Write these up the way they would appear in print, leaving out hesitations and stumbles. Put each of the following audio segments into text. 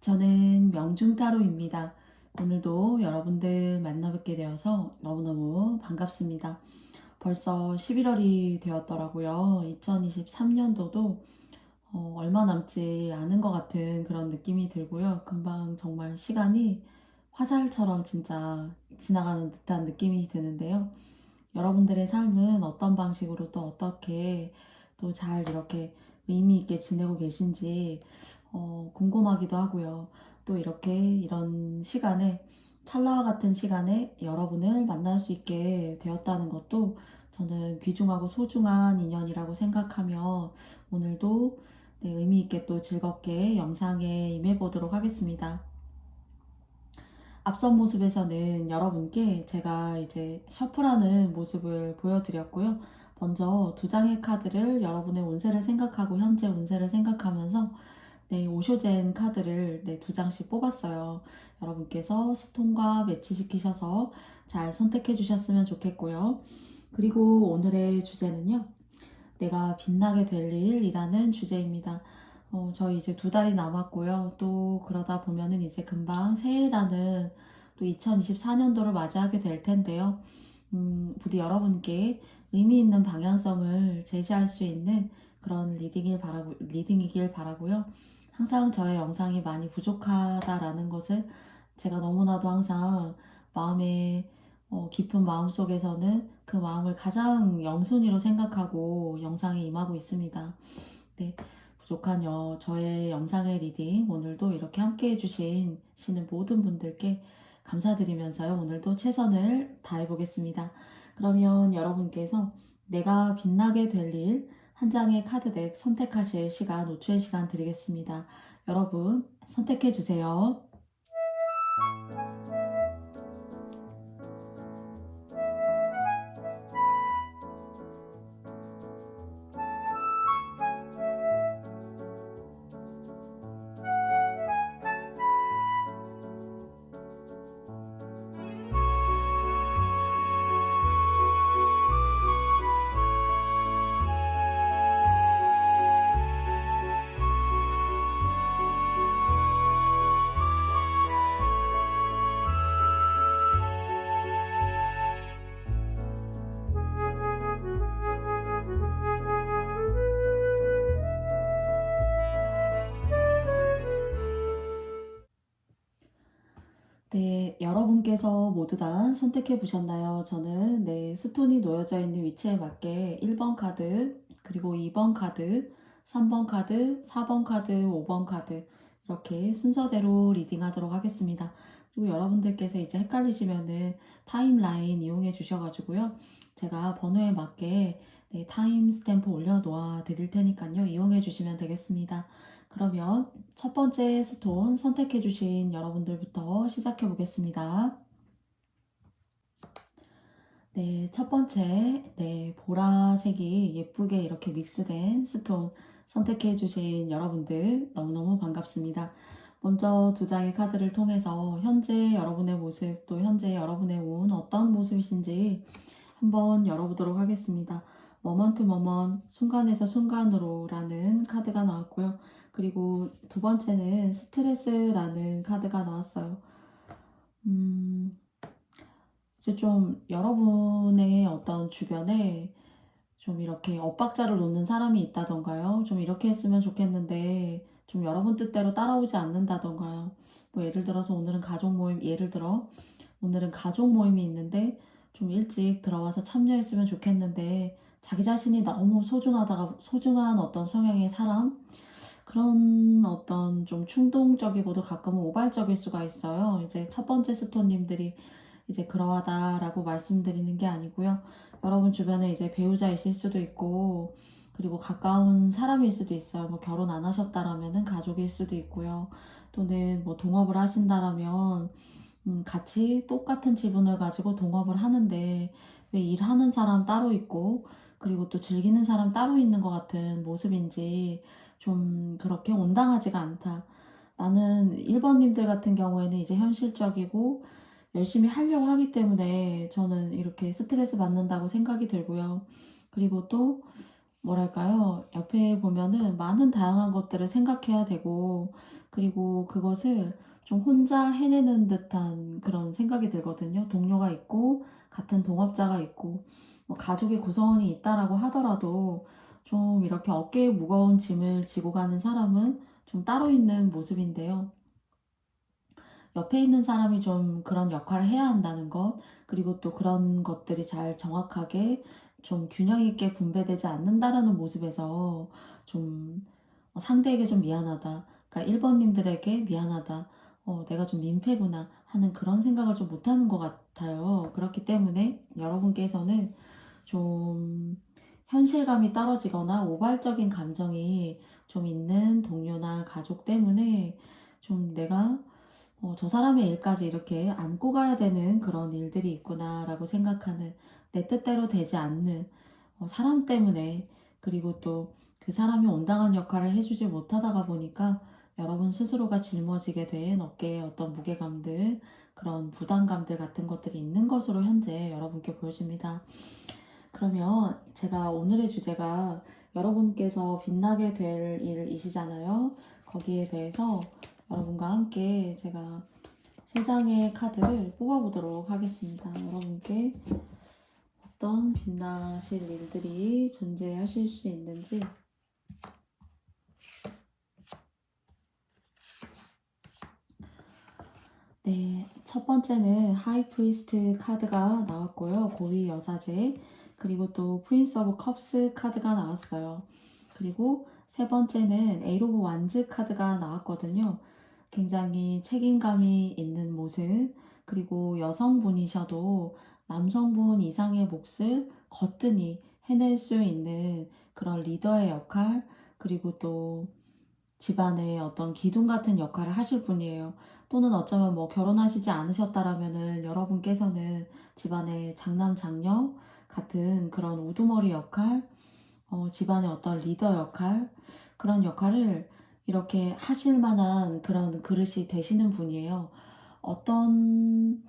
저는 명중타로입니다. 오늘도 여러분들 만나뵙게 되어서 너무너무 반갑습니다. 벌써 11월이 되었더라고요. 2023년도도 얼마 남지 않은 것 같은 그런 느낌이 들고요. 금방 정말 시간이 화살처럼 진짜 지나가는 듯한 느낌이 드는데요. 여러분들의 삶은 어떤 방식으로 또 어떻게 또 잘 이렇게 의미 있게 지내고 계신지 궁금하기도 하고요. 또 이렇게 이런 시간에 찰나와 같은 시간에 여러분을 만날 수 있게 되었다는 것도 저는 귀중하고 소중한 인연이라고 생각하며 오늘도 의미 있게 또 즐겁게 영상에 임해 보도록 하겠습니다. 앞선 모습에서는 여러분께 제가 이제 셔플하는 모습을 보여드렸고요. 먼저 두 장의 카드를 여러분의 운세를 생각하고 현재 운세를 생각하면서 오쇼젠 카드를 두 장씩 뽑았어요. 여러분께서 스톤과 매치시키셔서 잘 선택해 주셨으면 좋겠고요. 그리고 오늘의 주제는요. 내가 빛나게 될 일이라는 주제입니다. 저희 이제 2달이 남았고요. 또 그러다 보면은 이제 금방 새해라는 또 2024년도를 맞이하게 될 텐데요. 부디 여러분께 의미 있는 방향성을 제시할 수 있는 그런 리딩이길 바라고요. 항상 저의 영상이 많이 부족하다라는 것을 제가 너무나도 항상 마음에 깊은 마음 속에서는 그 마음을 가장 영순위로 생각하고 영상에 임하고 있습니다. 네, 부족한 저의 영상의 리딩 오늘도 이렇게 함께 해주신 모든 분들께 감사드리면서요. 오늘도 최선을 다해 보겠습니다. 그러면 여러분께서 내가 빛나게 될 일 한 장의 카드덱 선택하실 시간, 5초의 시간 드리겠습니다. 여러분 선택해 주세요. 네, 여러분께서 모두 다 선택해 보셨나요? 저는 스톤이 놓여져 있는 위치에 맞게 1번 카드, 그리고 2번 카드, 3번 카드, 4번 카드, 5번 카드 이렇게 순서대로 리딩하도록 하겠습니다. 그리고 여러분들께서 이제 헷갈리시면은 타임라인 이용해 주셔가지고요. 제가 번호에 맞게 타임 스탬프 올려놓아 드릴 테니까요. 이용해 주시면 되겠습니다. 그러면 첫 번째 스톤 선택해 주신 여러분들부터 시작해 보겠습니다. 네, 첫 번째, 보라색이 예쁘게 이렇게 믹스된 스톤 선택해 주신 여러분들 너무너무 반갑습니다. 먼저 두 장의 카드를 통해서 현재 여러분의 모습, 또 현재 여러분의 운 어떤 모습이신지 한번 열어보도록 하겠습니다. 머먼트 머먼, 순간에서 순간으로 라는 카드가 나왔고요. 그리고 두 번째는 스트레스라는 카드가 나왔어요. 이제 좀 여러분의 어떤 주변에 좀 이렇게 엇박자를 놓는 사람이 있다던가요. 좀 이렇게 했으면 좋겠는데 좀 여러분 뜻대로 따라오지 않는다던가요. 뭐 예를 들어서 오늘은 가족 모임이 있는데 좀 일찍 들어와서 참여했으면 좋겠는데 자기 자신이 너무 소중한 어떤 성향의 사람, 그런 어떤 좀 충동적이고도 가끔은 우발적일 수가 있어요. 이제 첫 번째 스톤님들이 이제 그러하다라고 말씀드리는 게 아니고요. 여러분 주변에 이제 배우자이실 수도 있고, 그리고 가까운 사람일 수도 있어요. 뭐 결혼 안 하셨다라면은 가족일 수도 있고요. 또는 뭐 동업을 하신다라면 같이 똑같은 지분을 가지고 동업을 하는데 왜 일하는 사람 따로 있고 그리고 또 즐기는 사람 따로 있는 것 같은 모습인지 좀 그렇게 온당하지가 않다. 나는 1번님들 같은 경우에는 이제 현실적이고 열심히 하려고 하기 때문에 저는 이렇게 스트레스 받는다고 생각이 들고요. 그리고 또 뭐랄까요? 옆에 보면은 많은 다양한 것들을 생각해야 되고, 그리고 그것을 좀 혼자 해내는 듯한 그런 생각이 들거든요. 동료가 있고, 같은 동업자가 있고, 뭐 가족의 구성원이 있다라고 하더라도 좀 이렇게 어깨에 무거운 짐을 지고 가는 사람은 좀 따로 있는 모습인데요. 옆에 있는 사람이 좀 그런 역할을 해야 한다는 것, 그리고 또 그런 것들이 잘 정확하게 좀 균형 있게 분배되지 않는다라는 모습에서 좀 상대에게 좀 미안하다. 그러니까 1번님들에게 미안하다. 내가 좀 민폐구나 하는 그런 생각을 좀 못하는 것 같아요. 그렇기 때문에 여러분께서는 좀 현실감이 떨어지거나 우발적인 감정이 좀 있는 동료나 가족 때문에 좀 내가 저 사람의 일까지 이렇게 안고 가야 되는 그런 일들이 있구나라고 생각하는, 내 뜻대로 되지 않는 사람 때문에, 그리고 또 그 사람이 온당한 역할을 해주지 못하다가 보니까 여러분 스스로가 짊어지게 된 어깨에 어떤 무게감들, 그런 부담감들 같은 것들이 있는 것으로 현재 여러분께 보여집니다. 그러면 제가 오늘의 주제가 여러분께서 빛나게 될 일이시잖아요. 거기에 대해서 여러분과 함께 제가 3장의 카드를 뽑아보도록 하겠습니다. 여러분께 어떤 빛나실 일들이 존재하실 수 있는지. 네, 첫 번째는 하이프리스트 카드가 나왔고요. 고위 여사제. 그리고 또 프린스 오브 컵스 카드가 나왔어요. 그리고 세 번째는 에이트 오브 완즈 카드가 나왔거든요. 굉장히 책임감이 있는 모습, 그리고 여성분이셔도 남성분 이상의 몫을 거뜬히 해낼 수 있는 그런 리더의 역할, 그리고 또 집안의 어떤 기둥 같은 역할을 하실 분이에요. 또는 어쩌면 뭐 결혼하시지 않으셨다라면은 여러분께서는 집안의 장남, 장녀 같은 그런 우두머리 역할, 집안의 어떤 리더 역할, 그런 역할을 이렇게 하실 만한 그런 그릇이 되시는 분이에요. 어떤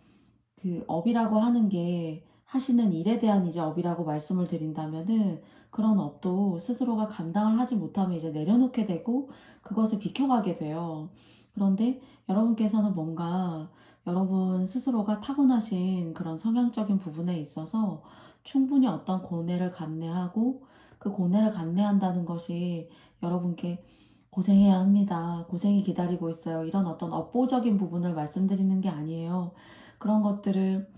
그 업이라고 하는 게 하시는 일에 대한 이제 업이라고 말씀을 드린다면은 그런 업도 스스로가 감당을 하지 못하면 이제 내려놓게 되고 그것을 비켜가게 돼요. 그런데 여러분께서는 뭔가 여러분 스스로가 타고나신 그런 성향적인 부분에 있어서 충분히 어떤 고뇌를 감내하고 그 고뇌를 감내한다는 것이 여러분께 고생해야 합니다. 고생이 기다리고 있어요. 이런 어떤 업보적인 부분을 말씀드리는 게 아니에요. 그런 것들을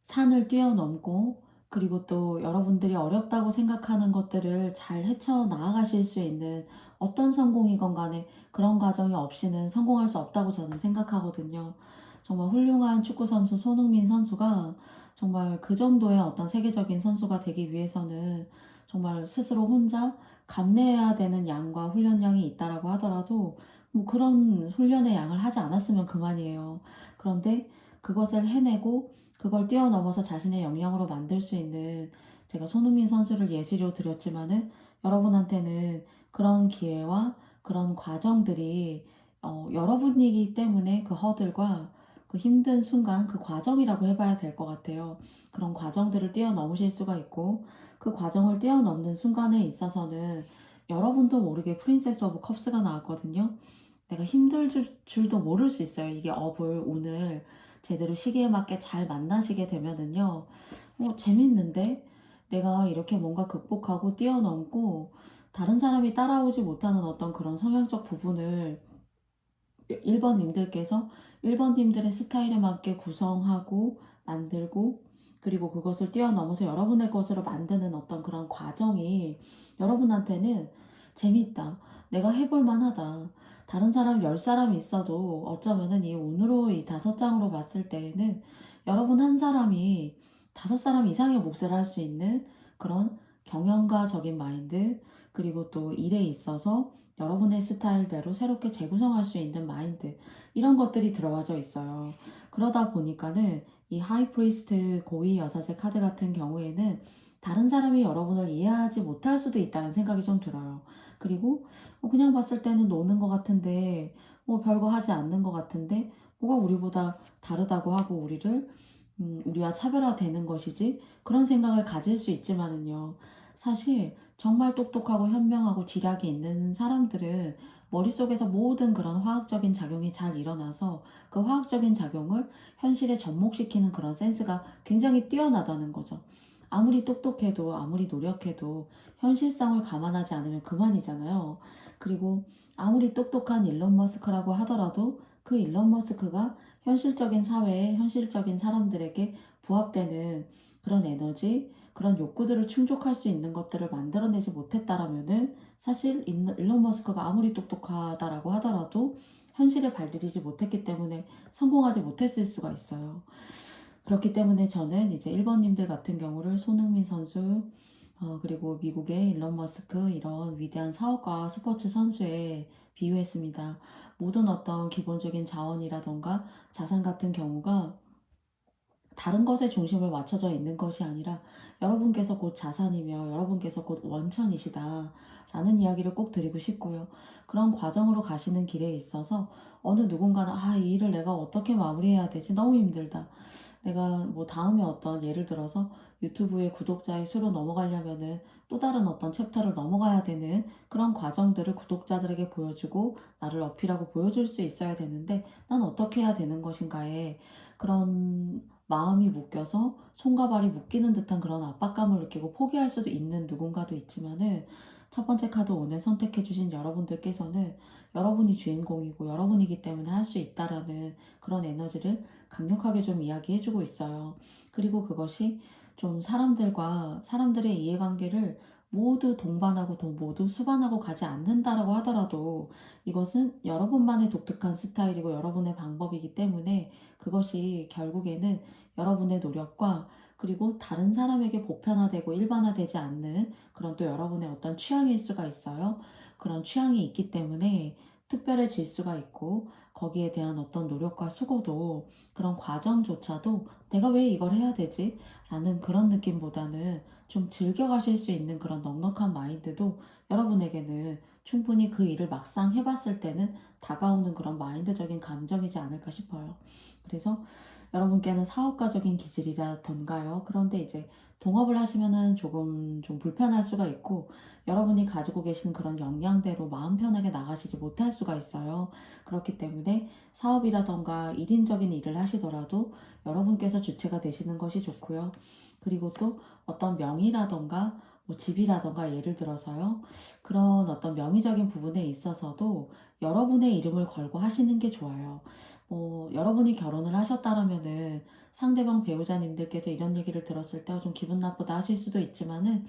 산을 뛰어넘고, 그리고 또 여러분들이 어렵다고 생각하는 것들을 잘 헤쳐 나아가실 수 있는, 어떤 성공이건 간에 그런 과정이 없이는 성공할 수 없다고 저는 생각하거든요. 정말 훌륭한 축구선수 손흥민 선수가 정말 그 정도의 어떤 세계적인 선수가 되기 위해서는 정말 스스로 혼자 감내해야 되는 양과 훈련량이 있다라고 하더라도 뭐 그런 훈련의 양을 하지 않았으면 그만이에요. 그런데 그것을 해내고 그걸 뛰어넘어서 자신의 역량으로 만들 수 있는, 제가 손흥민 선수를 예시로 드렸지만은 여러분한테는 그런 기회와 그런 과정들이 여러분이기 때문에 그 허들과 그 힘든 순간, 그 과정이라고 해봐야 될 것 같아요. 그런 과정들을 뛰어넘으실 수가 있고, 그 과정을 뛰어넘는 순간에 있어서는 여러분도 모르게 프린세스 오브 컵스가 나왔거든요. 내가 힘들 줄도 모를 수 있어요. 이게 업을 오늘 제대로 시기에 맞게 잘 만나시게 되면은요, 재밌는데? 내가 이렇게 뭔가 극복하고 뛰어넘고 다른 사람이 따라오지 못하는 어떤 그런 성향적 부분을 1번님들께서 1번님들의 스타일에 맞게 구성하고 만들고, 그리고 그것을 뛰어넘어서 여러분의 것으로 만드는 어떤 그런 과정이 여러분한테는 재밌다. 내가 해볼 만하다. 다른 사람 10사람이 있어도 어쩌면은 이 운으로 이 5장으로 봤을 때에는 여러분 한 사람이 5사람 이상의 몫을 할 수 있는 그런 경영가적인 마인드, 그리고 또 일에 있어서 여러분의 스타일대로 새롭게 재구성할 수 있는 마인드, 이런 것들이 들어가져 있어요. 그러다 보니까는 이 하이프리스트 고위 여사제 카드 같은 경우에는 다른 사람이 여러분을 이해하지 못할 수도 있다는 생각이 좀 들어요. 그리고 그냥 봤을 때는 노는 것 같은데, 별거 하지 않는 것 같은데 뭐가 우리보다 다르다고 하고 우리를 우리와 차별화되는 것이지, 그런 생각을 가질 수 있지만은요, 사실 정말 똑똑하고 현명하고 지략이 있는 사람들은 머릿속에서 모든 그런 화학적인 작용이 잘 일어나서 그 화학적인 작용을 현실에 접목시키는 그런 센스가 굉장히 뛰어나다는 거죠. 아무리 똑똑해도 아무리 노력해도 현실성을 감안하지 않으면 그만이잖아요. 그리고 아무리 똑똑한 일론 머스크라고 하더라도 그 일론 머스크가 현실적인 사회에 현실적인 사람들에게 부합되는 그런 에너지, 그런 욕구들을 충족할 수 있는 것들을 만들어내지 못했다라면은 사실 일론 머스크가 아무리 똑똑하다라고 하더라도 현실에 발디디지 못했기 때문에 성공하지 못했을 수가 있어요. 그렇기 때문에 저는 이제 1번님들 같은 경우를 손흥민 선수, 그리고 미국의 일론 머스크 이런 위대한 사업가 스포츠 선수에 비유했습니다. 모든 어떤 기본적인 자원이라던가 자산 같은 경우가 다른 것에 중심을 맞춰져 있는 것이 아니라 여러분께서 곧 자산이며 여러분께서 곧 원천이시다 라는 이야기를 꼭 드리고 싶고요. 그런 과정으로 가시는 길에 있어서 어느 누군가는 이 일을 내가 어떻게 마무리해야 되지? 너무 힘들다. 내가 뭐 다음에 어떤 예를 들어서 유튜브의 구독자의 수로 넘어가려면은 또 다른 어떤 챕터를 넘어가야 되는 그런 과정들을 구독자들에게 보여주고 나를 어필하고 보여줄 수 있어야 되는데 난 어떻게 해야 되는 것인가에 그런 마음이 묶여서 손과 발이 묶이는 듯한 그런 압박감을 느끼고 포기할 수도 있는 누군가도 있지만은 첫 번째 카드 오늘 선택해주신 여러분들께서는 여러분이 주인공이고 여러분이기 때문에 할 수 있다라는 그런 에너지를 강력하게 좀 이야기해주고 있어요. 그리고 그것이 좀 사람들의 이해관계를 모두 동반하고 모두 수반하고 가지 않는다라고 하더라도 이것은 여러분만의 독특한 스타일이고 여러분의 방법이기 때문에 그것이 결국에는 여러분의 노력과 그리고 다른 사람에게 보편화되고 일반화되지 않는 그런 또 여러분의 어떤 취향일 수가 있어요. 그런 취향이 있기 때문에 특별해질 수가 있고 거기에 대한 어떤 노력과 수고도 그런 과정조차도 내가 왜 이걸 해야 되지? 라는 그런 느낌보다는 좀 즐겨가실 수 있는 그런 넉넉한 마인드도 여러분에게는 충분히 그 일을 막상 해봤을 때는 다가오는 그런 마인드적인 감정이지 않을까 싶어요. 그래서 여러분께는 사업가적인 기질이라던가요. 그런데 이제 동업을 하시면은 조금 좀 불편할 수가 있고 여러분이 가지고 계신 그런 역량대로 마음 편하게 나가시지 못할 수가 있어요. 그렇기 때문에 사업이라던가 1인적인 일을 하시더라도 여러분께서 주체가 되시는 것이 좋고요. 그리고 또 어떤 명의라던가 뭐 집이라던가 예를 들어서요. 그런 어떤 명의적인 부분에 있어서도 여러분의 이름을 걸고 하시는 게 좋아요. 여러분이 결혼을 하셨다라면은 상대방 배우자님들께서 이런 얘기를 들었을 때 좀 기분 나쁘다 하실 수도 있지만은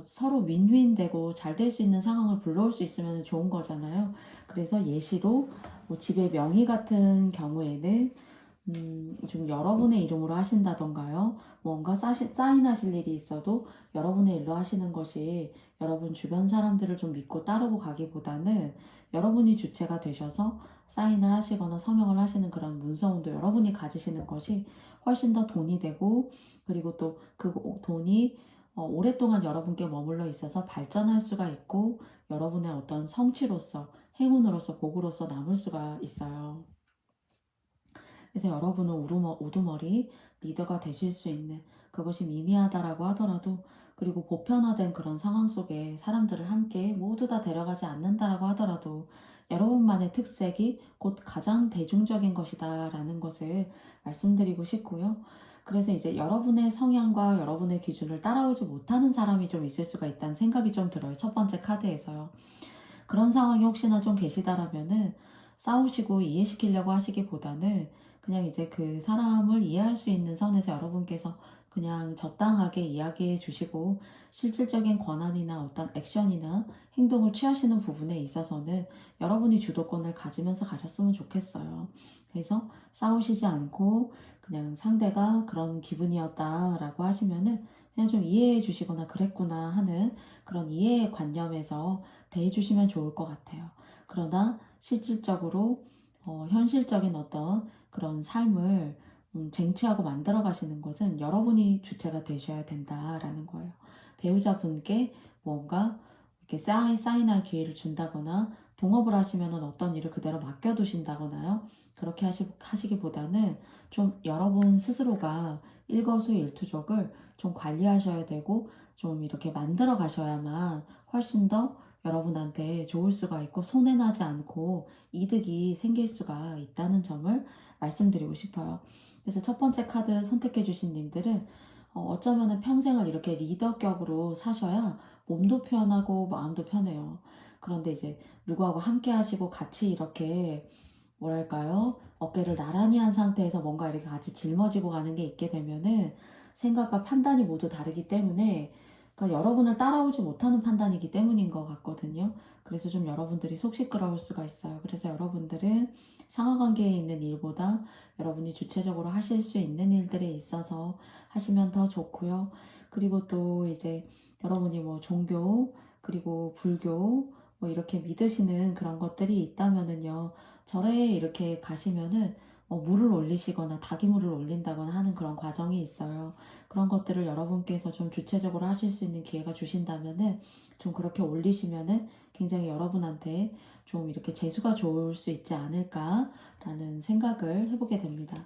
서로 윈윈 되고 잘 될 수 있는 상황을 불러올 수 있으면 좋은 거잖아요. 그래서 예시로 뭐 집의 명의 같은 경우에는 좀 여러분의 이름으로 하신다던가요. 뭔가 사인하실 일이 있어도 여러분의 일로 하시는 것이 여러분 주변 사람들을 좀 믿고 따르고 가기보다는 여러분이 주체가 되셔서 사인을 하시거나 서명을 하시는 그런 문서운도 여러분이 가지시는 것이 훨씬 더 돈이 되고 그리고 또 그 돈이 오랫동안 여러분께 머물러 있어서 발전할 수가 있고 여러분의 어떤 성취로서 행운으로서 복으로서 남을 수가 있어요. 그래서 여러분은 우두머리 리더가 되실 수 있는 그것이 미미하다라고 하더라도 그리고 보편화된 그런 상황 속에 사람들을 함께 모두 다 데려가지 않는다라고 하더라도 여러분만의 특색이 곧 가장 대중적인 것이다 라는 것을 말씀드리고 싶고요. 그래서 이제 여러분의 성향과 여러분의 기준을 따라오지 못하는 사람이 좀 있을 수가 있다는 생각이 좀 들어요. 첫 번째 카드에서요. 그런 상황이 혹시나 좀 계시다라면은 싸우시고 이해시키려고 하시기보다는 그냥 이제 그 사람을 이해할 수 있는 선에서 여러분께서 그냥 적당하게 이야기해 주시고 실질적인 권한이나 어떤 액션이나 행동을 취하시는 부분에 있어서는 여러분이 주도권을 가지면서 가셨으면 좋겠어요. 그래서 싸우시지 않고 그냥 상대가 그런 기분이었다라고 하시면은 그냥 좀 이해해 주시거나 그랬구나 하는 그런 이해의 관념에서 대해주시면 좋을 것 같아요. 그러나 실질적으로 현실적인 어떤 그런 삶을 쟁취하고 만들어 가시는 것은 여러분이 주체가 되셔야 된다라는 거예요. 배우자분께 뭔가 이렇게 사인할 기회를 준다거나 동업을 하시면 어떤 일을 그대로 맡겨두신다거나요. 그렇게 하시기보다는 좀 여러분 스스로가 일거수일투족을 좀 관리하셔야 되고 좀 이렇게 만들어 가셔야만 훨씬 더 여러분한테 좋을 수가 있고 손해나지 않고 이득이 생길 수가 있다는 점을 말씀드리고 싶어요. 그래서 첫 번째 카드 선택해 주신 님들은 어쩌면은 평생을 이렇게 리더격으로 사셔야 몸도 편하고 마음도 편해요. 그런데 이제 누구하고 함께 하시고 같이 이렇게 뭐랄까요? 어깨를 나란히 한 상태에서 뭔가 이렇게 같이 짊어지고 가는 게 있게 되면은 생각과 판단이 모두 다르기 때문에 그러니까 여러분을 따라오지 못하는 판단이기 때문인 것 같거든요. 그래서 좀 여러분들이 속 시끄러울 수가 있어요. 그래서 여러분들은 상하관계에 있는 일보다 여러분이 주체적으로 하실 수 있는 일들에 있어서 하시면 더 좋고요. 그리고 또 이제 여러분이 뭐 종교 그리고 불교 뭐 이렇게 믿으시는 그런 것들이 있다면은요. 절에 이렇게 가시면은 물을 올리시거나 닭이물을 올린다거나 하는 그런 과정이 있어요. 그런 것들을 여러분께서 좀 주체적으로 하실 수 있는 기회가 주신다면은 좀 그렇게 올리시면은 굉장히 여러분한테 좀 이렇게 재수가 좋을 수 있지 않을까라는 생각을 해보게 됩니다.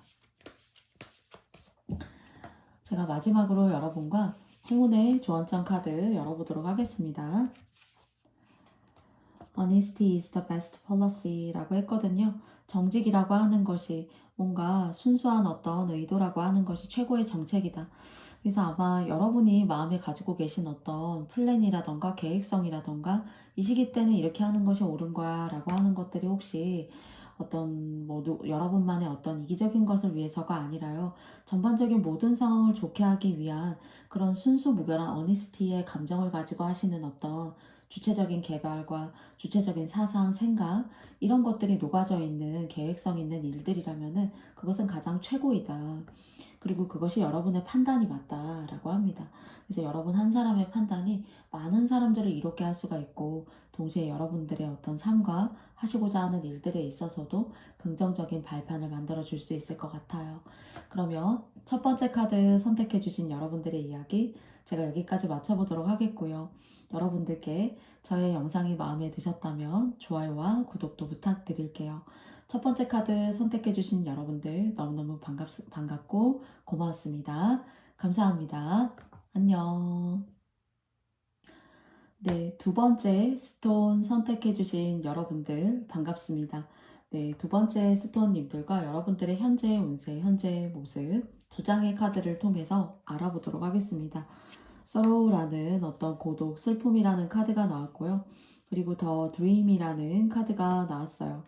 제가 마지막으로 여러분과 행운의 조언장 카드 열어보도록 하겠습니다. Honesty is the best policy라고 했거든요. 정직이라고 하는 것이 뭔가 순수한 어떤 의도라고 하는 것이 최고의 정책이다. 그래서 아마 여러분이 마음에 가지고 계신 어떤 플랜이라던가 계획성이라던가 이 시기 때는 이렇게 하는 것이 옳은 거야 라고 하는 것들이 혹시 어떤 여러분만의 어떤 이기적인 것을 위해서가 아니라요. 전반적인 모든 상황을 좋게 하기 위한 그런 순수무결한 어니스티의 감정을 가지고 하시는 어떤 주체적인 개발과 주체적인 사상, 생각 이런 것들이 녹아져 있는 계획성 있는 일들이라면은 그것은 가장 최고이다. 그리고 그것이 여러분의 판단이 맞다라고 합니다. 그래서 여러분 한 사람의 판단이 많은 사람들을 이롭게 할 수가 있고 동시에 여러분들의 어떤 삶과 하시고자 하는 일들에 있어서도 긍정적인 발판을 만들어 줄 수 있을 것 같아요. 그러면 첫 번째 카드 선택해 주신 여러분들의 이야기 제가 여기까지 마쳐보도록 하겠고요. 여러분들께 저의 영상이 마음에 드셨다면 좋아요와 구독도 부탁드릴게요. 첫 번째 카드 선택해 주신 여러분들 너무너무 반갑고 고마웠습니다. 감사합니다. 안녕. 네, 두 번째 스톤 선택해 주신 여러분들 반갑습니다. 네, 두 번째 스톤님들과 여러분들의 현재 운세, 현재 모습 두 장의 카드를 통해서 알아보도록 하겠습니다. sorrow라는 어떤 고독, 슬픔이라는 카드가 나왔고요. 그리고 더 dream이라는 카드가 나왔어요.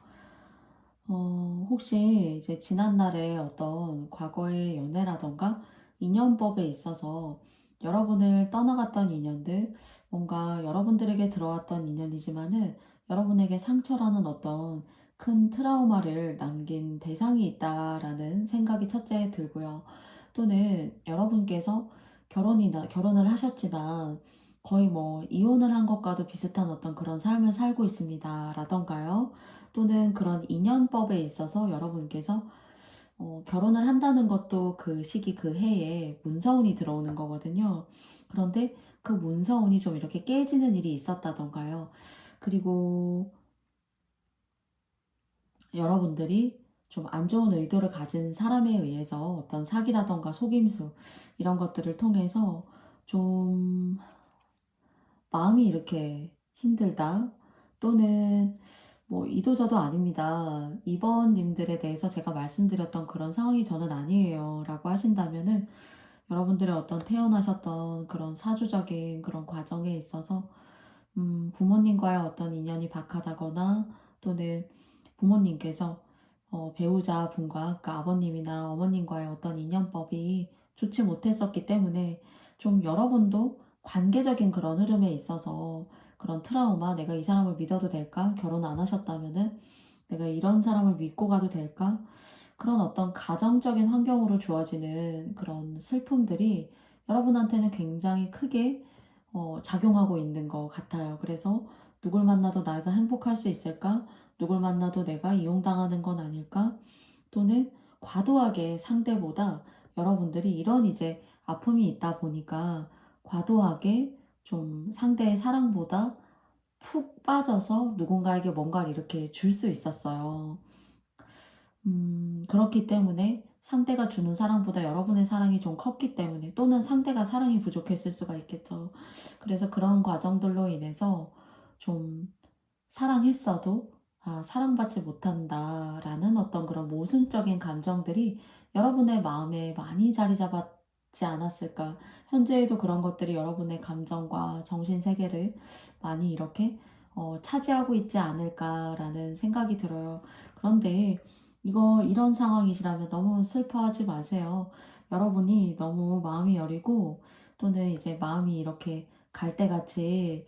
혹시 이제 지난날의 어떤 과거의 연애라던가 인연법에 있어서 여러분을 떠나갔던 인연들, 뭔가 여러분들에게 들어왔던 인연이지만은 여러분에게 상처라는 어떤 큰 트라우마를 남긴 대상이 있다라는 생각이 첫째 들고요. 또는 여러분께서 결혼을 하셨지만 거의 뭐 이혼을 한 것과도 비슷한 어떤 그런 삶을 살고 있습니다. 라던가요. 또는 그런 인연법에 있어서 여러분께서 결혼을 한다는 것도 그 시기 그 해에 문서운이 들어오는 거거든요. 그런데 그 문서운이 좀 이렇게 깨지는 일이 있었다던가요. 그리고 여러분들이 좀 안 좋은 의도를 가진 사람에 의해서 어떤 사기라던가 속임수 이런 것들을 통해서 좀 마음이 이렇게 힘들다 또는 뭐 이도저도 아닙니다. 이번님들에 대해서 제가 말씀드렸던 그런 상황이 저는 아니에요 라고 하신다면은 여러분들의 어떤 태어나셨던 그런 사주적인 그런 과정에 있어서 부모님과의 어떤 인연이 박하다거나 또는 부모님께서 배우자분과 그러니까 아버님이나 어머님과의 어떤 인연법이 좋지 못했었기 때문에 좀 여러분도 관계적인 그런 흐름에 있어서 그런 트라우마, 내가 이 사람을 믿어도 될까? 결혼 안 하셨다면은 내가 이런 사람을 믿고 가도 될까? 그런 어떤 가정적인 환경으로 주어지는 그런 슬픔들이 여러분한테는 굉장히 크게 작용하고 있는 것 같아요. 그래서 누굴 만나도 내가 행복할 수 있을까? 누굴 만나도 내가 이용당하는 건 아닐까? 또는 과도하게 상대보다 여러분들이 이런 이제 아픔이 있다 보니까 과도하게 좀 상대의 사랑보다 푹 빠져서 누군가에게 뭔가를 이렇게 줄 수 있었어요. 그렇기 때문에 상대가 주는 사랑보다 여러분의 사랑이 좀 컸기 때문에, 또는 상대가 사랑이 부족했을 수가 있겠죠. 그래서 그런 과정들로 인해서 좀 사랑했어도 사랑받지 못한다라는 어떤 그런 모순적인 감정들이 여러분의 마음에 많이 자리 잡았지 않았을까. 현재에도 그런 것들이 여러분의 감정과 정신 세계를 많이 이렇게 차지하고 있지 않을까라는 생각이 들어요. 그런데 이런 상황이시라면 너무 슬퍼하지 마세요. 여러분이 너무 마음이 여리고, 또는 이제 마음이 이렇게 갈대같이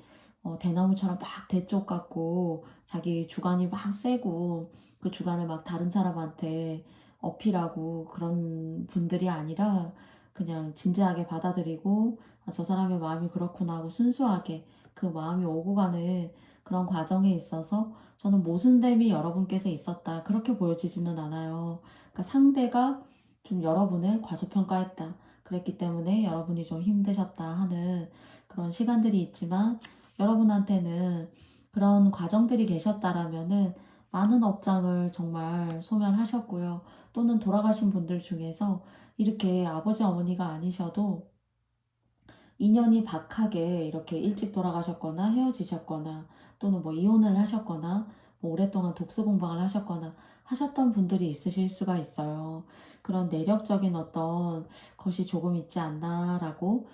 대나무처럼 막 대쪽 같고 자기 주관이 막 세고 그 주관을 막 다른 사람한테 어필하고 그런 분들이 아니라, 그냥 진지하게 받아들이고 저 사람의 마음이 그렇구나 하고 순수하게 그 마음이 오고 가는 그런 과정에 있어서 저는 모순됨이 여러분께서 있었다, 그렇게 보여지지는 않아요. 그러니까 상대가 좀 여러분을 과소평가했다, 그랬기 때문에 여러분이 좀 힘드셨다 하는 그런 시간들이 있지만, 여러분한테는 그런 과정들이 계셨다라면은 많은 업장을 정말 소멸하셨고요. 또는 돌아가신 분들 중에서 이렇게 아버지 어머니가 아니셔도 인연이 박하게 이렇게 일찍 돌아가셨거나 헤어지셨거나, 또는 뭐 이혼을 하셨거나 뭐 오랫동안 독서 공방을 하셨거나 하셨던 분들이 있으실 수가 있어요. 그런 내력적인 어떤 것이 조금 있지 않나라고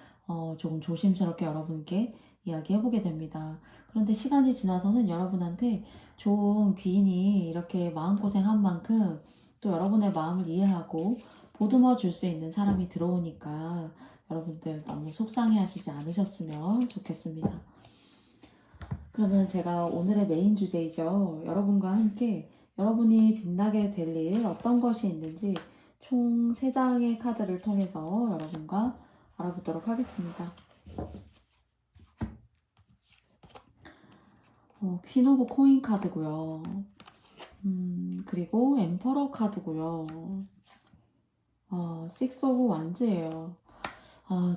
조금 조심스럽게 여러분께 이야기해보게 됩니다. 그런데 시간이 지나서는 여러분한테 좋은 귀인이 이렇게 마음고생한 만큼 또 여러분의 마음을 이해하고 보듬어 줄 수 있는 사람이 들어오니까 여러분들 너무 속상해 하시지 않으셨으면 좋겠습니다. 그러면 제가 오늘의 메인 주제이죠. 여러분과 함께 여러분이 빛나게 될 일 어떤 것이 있는지 총 3장의 카드를 통해서 여러분과 알아보도록 하겠습니다. 퀸 오브 코인 카드고요. 그리고 엠퍼러 카드고요. 식스 오브 완즈예요.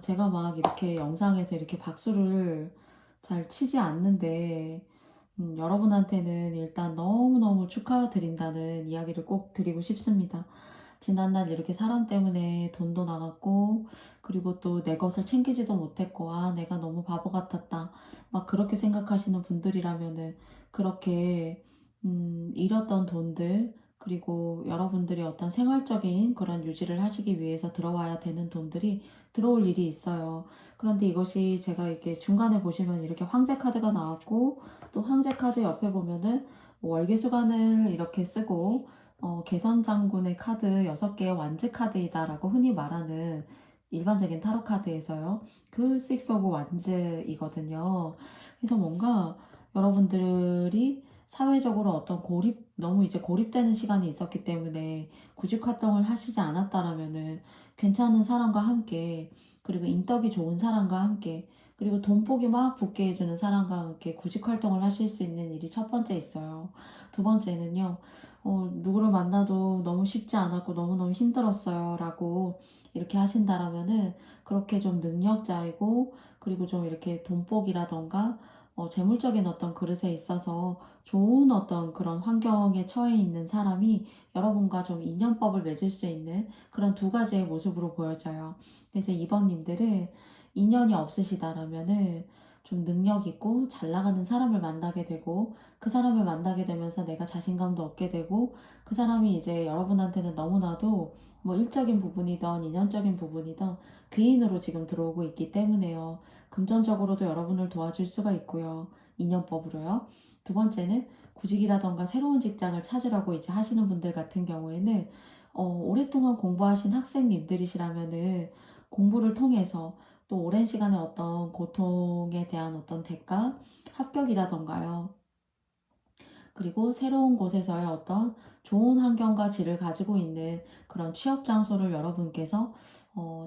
제가 막 이렇게 영상에서 이렇게 박수를 잘 치지 않는데, 여러분한테는 일단 너무너무 축하드린다는 이야기를 꼭 드리고 싶습니다. 지난날 이렇게 사람 때문에 돈도 나갔고, 그리고 또 내 것을 챙기지도 못했고, 내가 너무 바보 같았다, 막 그렇게 생각하시는 분들이라면은, 그렇게 잃었던 돈들, 그리고 여러분들이 어떤 생활적인 그런 유지를 하시기 위해서 들어와야 되는 돈들이 들어올 일이 있어요. 그런데 이것이 제가 이렇게 중간에 보시면 이렇게 황제 카드가 나왔고, 또 황제 카드 옆에 보면은 뭐 월계수관을 이렇게 쓰고, 개선장군의 카드 6개의 완즈 카드이다 라고 흔히 말하는 일반적인 타로 카드에서요, 그 식스 오브 완즈이거든요. 그래서 뭔가 여러분들이 사회적으로 어떤 너무 이제 고립되는 시간이 있었기 때문에 구직 활동을 하시지 않았다라면은 괜찮은 사람과 함께, 그리고 인덕이 좋은 사람과 함께, 그리고 돈복이 막 붙게 해주는 사람과 함께 구직 활동을 하실 수 있는 일이 첫 번째 있어요. 두 번째는요, 누구를 만나도 너무 쉽지 않았고 너무너무 힘들었어요 라고 이렇게 하신다라면은, 그렇게 좀 능력자이고, 그리고 좀 이렇게 돈복이라던가 재물적인 어떤 그릇에 있어서 좋은 어떤 그런 환경에 처해 있는 사람이 여러분과 좀 인연법을 맺을 수 있는 그런 2가지의 모습으로 보여져요. 그래서 이번님들은 인연이 없으시다라면은 좀 능력 있고 잘 나가는 사람을 만나게 되고, 그 사람을 만나게 되면서 내가 자신감도 얻게 되고, 그 사람이 이제 여러분한테는 너무나도 뭐 일적인 부분이든 인연적인 부분이든 귀인으로 지금 들어오고 있기 때문에요. 금전적으로도 여러분을 도와줄 수가 있고요. 인연법으로요. 두 번째는 구직이라던가 새로운 직장을 찾으려고 이제 하시는 분들 같은 경우에는 오랫동안 공부하신 학생님들이시라면은 공부를 통해서 또 오랜 시간의 어떤 고통에 대한 어떤 대가, 합격이라던가요, 그리고 새로운 곳에서의 어떤 좋은 환경과 질을 가지고 있는 그런 취업 장소를 여러분께서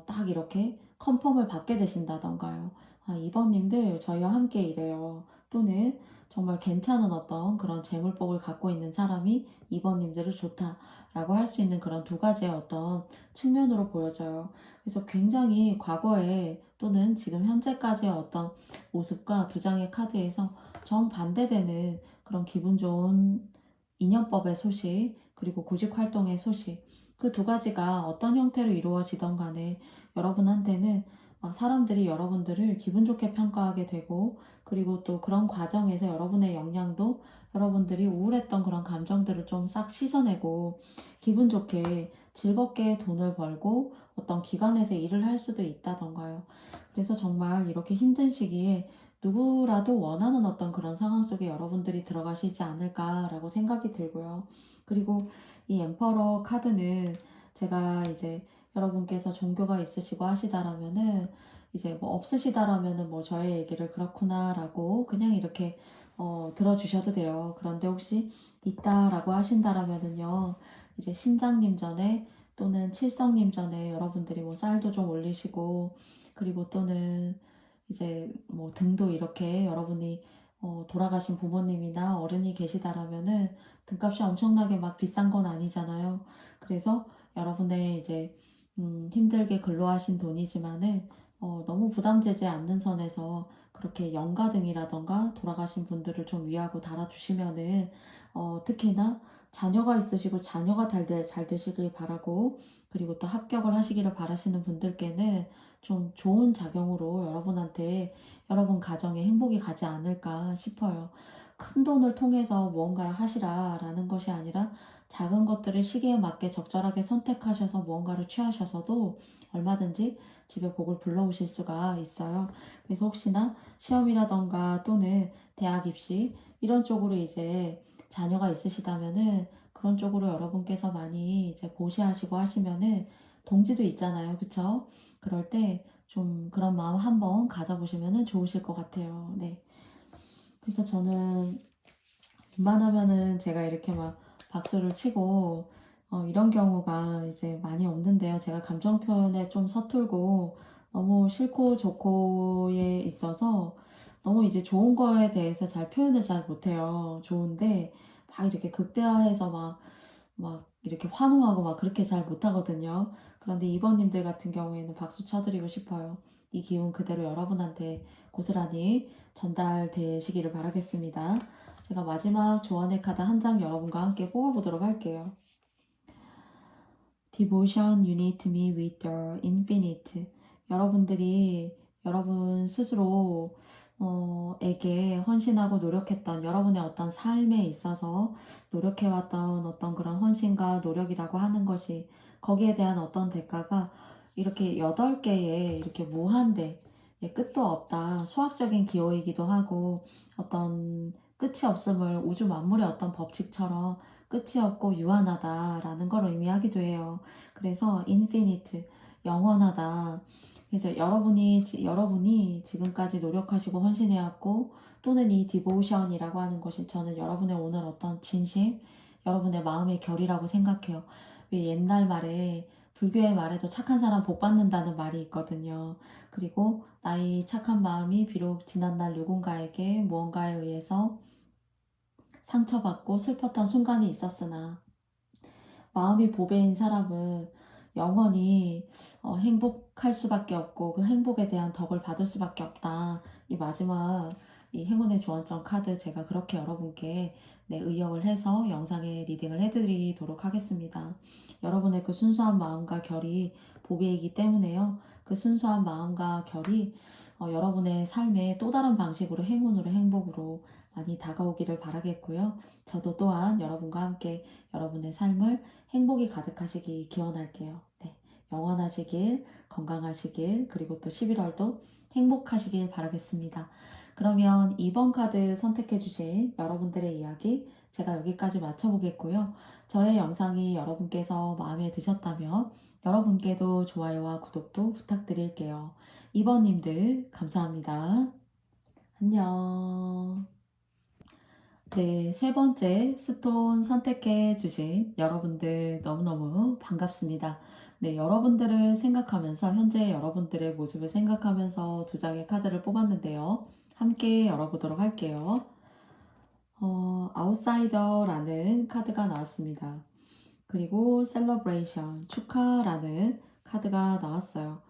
딱 이렇게 컨펌을 받게 되신다던가요. 이번님들 저희와 함께 일해요. 또는 정말 괜찮은 어떤 그런 재물복을 갖고 있는 사람이 이번님들을 좋다라고 할 수 있는 그런 2가지의 어떤 측면으로 보여져요. 그래서 굉장히 과거에 또는 지금 현재까지의 어떤 모습과 2장의 카드에서 정반대되는 그런 기분 좋은 인연법의 소식, 그리고 구직 활동의 소식, 그 두 가지가 어떤 형태로 이루어지던 간에 여러분한테는 사람들이 여러분들을 기분 좋게 평가하게 되고, 그리고 또 그런 과정에서 여러분의 역량도 여러분들이 우울했던 그런 감정들을 좀 싹 씻어내고 기분 좋게 즐겁게 돈을 벌고 어떤 기관에서 일을 할 수도 있다던가요. 그래서 정말 이렇게 힘든 시기에 누구라도 원하는 어떤 그런 상황 속에 여러분들이 들어가시지 않을까라고 생각이 들고요. 그리고 이 엠퍼러 카드는 제가 이제 여러분께서 종교가 있으시고 하시다라면은 이제 뭐 없으시다라면은 뭐 저의 얘기를 그렇구나라고 그냥 이렇게 들어주셔도 돼요. 그런데 혹시 있다라고 하신다라면은요, 이제 신장님 전에 또는 칠성님 전에 여러분들이 뭐 쌀도 좀 올리시고, 그리고 또는 이제 뭐 등도 이렇게 여러분이 돌아가신 부모님이나 어른이 계시다라면은 등값이 엄청나게 막 비싼 건 아니잖아요. 그래서 여러분의 이제 힘들게 근로하신 돈이지만은 너무 부담되지 않는 선에서 그렇게 연가등이라던가 돌아가신 분들을 좀 위하고 달아주시면은 특히나 자녀가 있으시고 자녀가 잘 되시길 바라고, 그리고 또 합격을 하시기를 바라시는 분들께는 좀 좋은 작용으로 여러분한테 여러분 가정에 행복이 가지 않을까 싶어요. 큰 돈을 통해서 무언가를 하시라라는 것이 아니라 작은 것들을 시기에 맞게 적절하게 선택하셔서 무언가를 취하셔서도 얼마든지 집에 복을 불러오실 수가 있어요. 그래서 혹시나 시험이라던가 또는 대학 입시 이런 쪽으로 이제 자녀가 있으시다면은 그런 쪽으로 여러분께서 많이 이제 보시하시고 하시면은 동지도 있잖아요. 그쵸? 그럴 때 좀 그런 마음 한번 가져보시면은 좋으실 것 같아요. 네. 그래서 저는 웬만하면은 제가 이렇게 막 박수를 치고 이런 경우가 이제 많이 없는데요. 제가 감정 표현에 좀 서툴고 너무 싫고 좋고에 있어서 너무 이제 좋은 거에 대해서 잘 표현을 잘 못해요. 좋은데 막 이렇게 극대화해서 막 이렇게 환호하고 막 그렇게 잘 못하거든요. 그런데 이번님들 같은 경우에는 박수 쳐드리고 싶어요. 이 기운 그대로 여러분한테 고스란히 전달되시기를 바라겠습니다. 제가 마지막 조언의 카드 한 장 여러분과 함께 뽑아보도록 할게요. Devotion unite me with the infinite. 여러분들이 여러분 스스로 에게 헌신하고 노력했던 여러분의 어떤 삶에 있어서 노력해왔던 어떤 그런 헌신과 노력이라고 하는 것이 거기에 대한 어떤 대가가 이렇게 8개의 이렇게 무한대 끝도 없다. 수학적인 기호이기도 하고 어떤 끝이 없음을 우주 만물의 어떤 법칙처럼 끝이 없고 유한하다라는 걸 의미하기도 해요. 그래서 infinite, 영원하다. 그래서 여러분이 지금까지 노력하시고 헌신해왔고 또는 이 디보션이라고 하는 것이 저는 여러분의 오늘 어떤 진심, 여러분의 마음의 결이라고 생각해요. 왜 옛날 말에 불교의 말에도 착한 사람 복 받는다는 말이 있거든요. 그리고 나의 착한 마음이 비록 지난날 누군가에게 무언가에 의해서 상처받고 슬펐던 순간이 있었으나 마음이 보배인 사람은 영원히 행복할 수밖에 없고 그 행복에 대한 덕을 받을 수밖에 없다. 이 마지막 이 행운의 조언점 카드 제가 그렇게 여러분께 의역을 해서 영상에 리딩을 해드리도록 하겠습니다. 여러분의 그 순수한 마음과 결이 보배이기 때문에요. 그 순수한 마음과 결이 여러분의 삶에 또 다른 방식으로 행운으로 행복으로 많이 다가오기를 바라겠고요. 저도 또한 여러분과 함께 여러분의 삶을 행복이 가득하시기 기원할게요. 네, 영원하시길, 건강하시길, 그리고 또 11월도 행복하시길 바라겠습니다. 그러면 2번 카드 선택해주신 여러분들의 이야기 제가 여기까지 마쳐보겠고요. 저의 영상이 여러분께서 마음에 드셨다면 여러분께도 좋아요와 구독도 부탁드릴게요. 2번님들 감사합니다. 안녕. 네, 세 번째 스톤 선택해 주신 여러분들 너무너무 반갑습니다. 네, 여러분들을 생각하면서 현재 여러분들의 모습을 생각하면서 두 장의 카드를 뽑았는데요. 함께 열어보도록 할게요. 아웃사이더라는 카드가 나왔습니다. 그리고 셀러브레이션, 축하라는 카드가 나왔어요.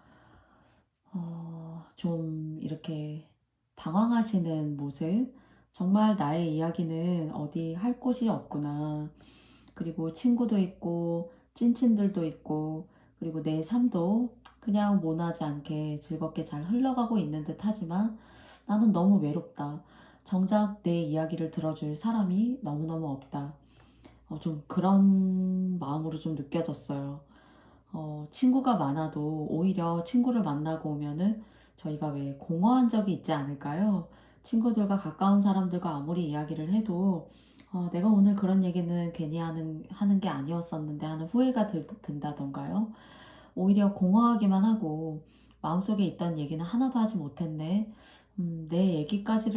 좀 이렇게 당황하시는 모습, 정말 나의 이야기는 어디 할 곳이 없구나. 그리고 친구도 있고 찐친들도 있고, 그리고 내 삶도 그냥 모나지 않게 즐겁게 잘 흘러가고 있는 듯 하지만 나는 너무 외롭다. 정작 내 이야기를 들어줄 사람이 너무너무 없다. 좀 그런 마음으로 좀 느껴졌어요. 친구가 많아도 오히려 친구를 만나고 오면은 저희가 왜 공허한 적이 있지 않을까요? 친구들과 가까운 사람들과 아무리 이야기를 해도 내가 오늘 그런 얘기는 괜히 하는 게 아니었었는데 하는 후회가 든다던가요. 오히려 공허하기만 하고 마음속에 있던 얘기는 하나도 하지 못했네. 내 얘기까지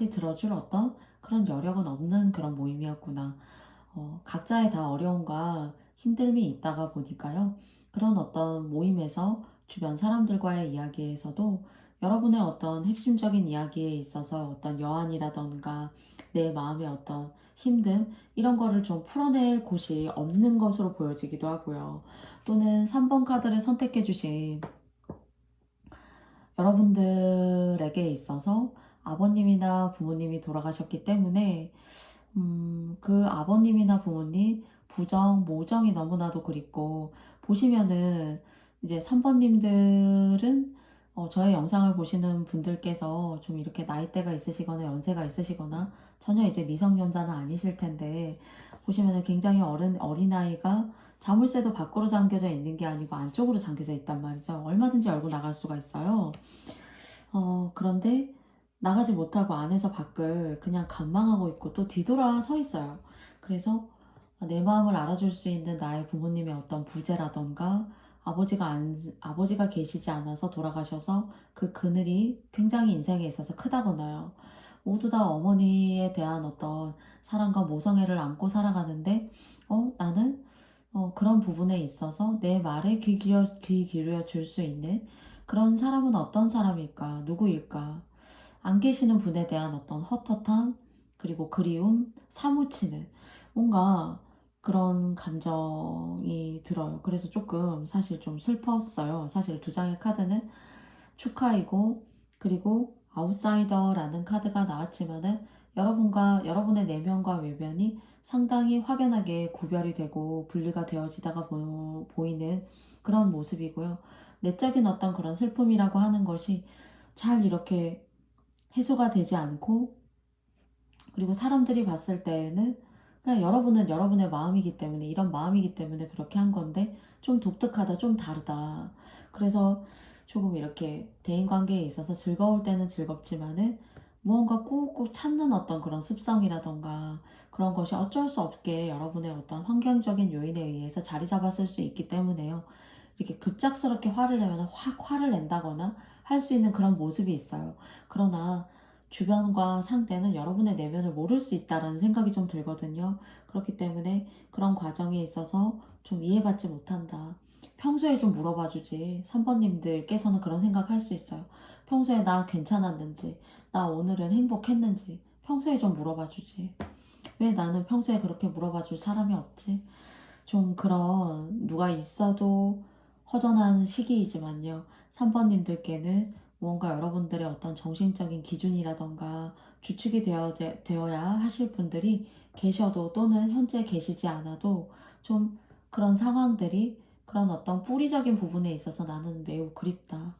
들어줄 어떤 그런 여력은 없는 그런 모임이었구나. 각자의 다 어려움과 힘듦이 있다가 보니까요. 그런 어떤 모임에서 주변 사람들과의 이야기에서도 여러분의 어떤 핵심적인 이야기에 있어서 어떤 여한이라던가 내 마음의 어떤 힘듦 이런 거를 좀 풀어낼 곳이 없는 것으로 보여지기도 하고요. 또는 3번 카드를 선택해 주신 여러분들에게 있어서 아버님이나 부모님이 돌아가셨기 때문에 그 아버님이나 부모님 부정, 모정이 너무나도 그립고 보시면은 이제 3번님들은 저의 영상을 보시는 분들께서 좀 이렇게 나이대가 있으시거나 연세가 있으시거나 전혀 이제 미성년자는 아니실 텐데 보시면은 굉장히 어린아이가 자물쇠도 밖으로 잠겨져 있는 게 아니고 안쪽으로 잠겨져 있단 말이죠. 얼마든지 열고 나갈 수가 있어요. 그런데 나가지 못하고 안에서 밖을 그냥 관망하고 있고 또 뒤돌아 서 있어요. 그래서 내 마음을 알아줄 수 있는 나의 부모님의 어떤 부재라던가 아버지가 계시지 않아서 돌아가셔서 그 그늘이 굉장히 인생에 있어서 크다거나요. 모두 다 어머니에 대한 어떤 사랑과 모성애를 안고 살아가는데 나는 그런 부분에 있어서 내 말에 귀 기울여 줄 수 있는 그런 사람은 어떤 사람일까? 누구일까? 안 계시는 분에 대한 어떤 헛헛함, 그리고 그리움, 사무치는 뭔가 그런 감정이 들어요. 그래서 조금 사실 좀 슬펐어요. 사실 두 장의 카드는 축하이고, 그리고 아웃사이더라는 카드가 나왔지만은 여러분의 내면과 외면이 상당히 확연하게 구별이 되고 분리가 되어지다가 보이는 그런 모습이고요. 내적인 어떤 그런 슬픔이라고 하는 것이 잘 이렇게 해소가 되지 않고 그리고 사람들이 봤을 때에는 그냥 여러분은 여러분의 마음이기 때문에 이런 마음이기 때문에 그렇게 한 건데 좀 독특하다, 좀 다르다. 그래서 조금 이렇게 대인관계에 있어서 즐거울 때는 즐겁지만은 무언가 꾹꾹 참는 어떤 그런 습성이라던가 그런 것이 어쩔 수 없게 여러분의 어떤 환경적인 요인에 의해서 자리 잡았을 수 있기 때문에요. 이렇게 급작스럽게 화를 내면 확 화를 낸다거나 할 수 있는 그런 모습이 있어요. 그러나 주변과 상대는 여러분의 내면을 모를 수 있다라는 생각이 좀 들거든요. 그렇기 때문에 그런 과정에 있어서 좀 이해받지 못한다. 평소에 좀 물어봐 주지. 3번님들께서는 그런 생각할 수 있어요. 평소에 나 괜찮았는지, 나 오늘은 행복했는지 평소에 좀 물어봐 주지. 왜 나는 평소에 그렇게 물어봐 줄 사람이 없지? 좀 그런 누가 있어도 허전한 시기이지만요. 3번님들께는 무언가 여러분들의 어떤 정신적인 기준이라던가 주축이 되어야 하실 분들이 계셔도 또는 현재 계시지 않아도 좀 그런 상황들이 그런 어떤 뿌리적인 부분에 있어서 나는 매우 그립다.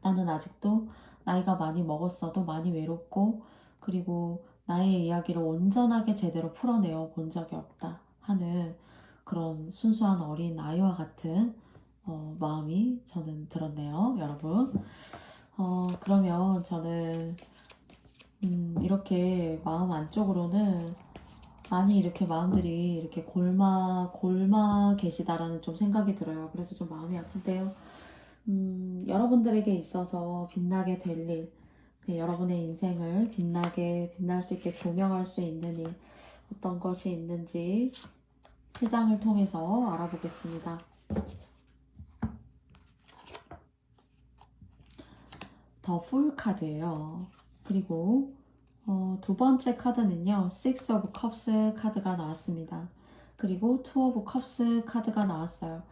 나는 아직도 나이가 많이 먹었어도 많이 외롭고 그리고 나의 이야기를 온전하게 제대로 풀어내어 본 적이 없다 하는 그런 순수한 어린 아이와 같은 마음이 저는 들었네요, 여러분. 그러면 저는 이렇게 마음 안쪽으로는 많이 이렇게 마음들이 이렇게 골마 계시다라는 좀 생각이 들어요. 그래서 좀 마음이 아픈데요. 여러분들에게 있어서 빛나게 될 일, 네, 여러분의 인생을 빛날 수 있게 조명할 수 있는 일, 어떤 것이 있는지 세 장을 통해서 알아보겠습니다. 더 풀 카드예요. 그리고 두 번째 카드는요, Six of Cups 카드가 나왔습니다. 그리고 Two of Cups 카드가 나왔어요.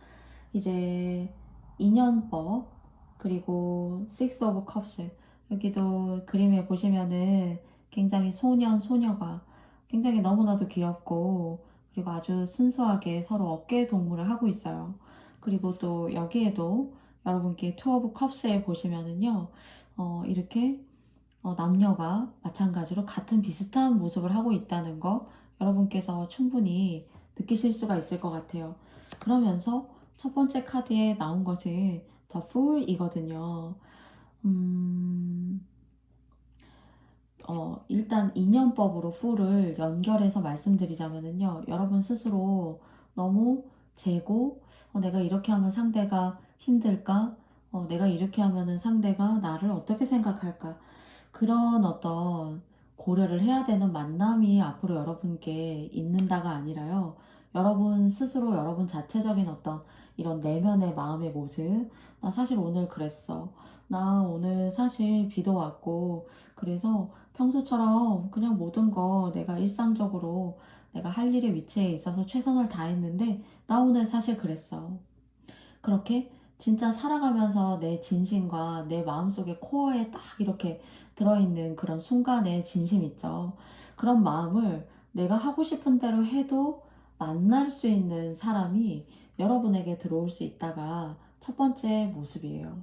이제 인연법, 그리고 Six of Cups. 여기도 그림에 보시면은 굉장히 소녀가 굉장히 너무나도 귀엽고 그리고 아주 순수하게 서로 어깨 동무를 하고 있어요. 그리고 또 여기에도 여러분께 투 오브 컵스에 보시면은요, 이렇게 남녀가 마찬가지로 같은 비슷한 모습을 하고 있다는 거 여러분께서 충분히 느끼실 수가 있을 것 같아요. 그러면서 첫 번째 카드에 나온 것은 The Fool이거든요. 음, 일단 인연법으로 Fool을 연결해서 말씀드리자면은요, 여러분 스스로 너무 재고, 내가 이렇게 하면 상대가 힘들까? 내가 이렇게 하면은 상대가 나를 어떻게 생각할까? 그런 어떤 고려를 해야 되는 만남이 앞으로 여러분께 있는다가 아니라요. 여러분 스스로 여러분 자체적인 어떤 이런 내면의 마음의 모습. 나 사실 오늘 그랬어. 나 오늘 사실 비도 왔고, 그래서 평소처럼 그냥 모든 거 내가 일상적으로 내가 할 일의 위치에 있어서 최선을 다했는데, 나 오늘 사실 그랬어. 그렇게 진짜 살아가면서 내 진심과 내 마음속의 코어에 딱 이렇게 들어있는 그런 순간의 진심 있죠. 그런 마음을 내가 하고 싶은 대로 해도 만날 수 있는 사람이 여러분에게 들어올 수 있다가 첫 번째 모습이에요.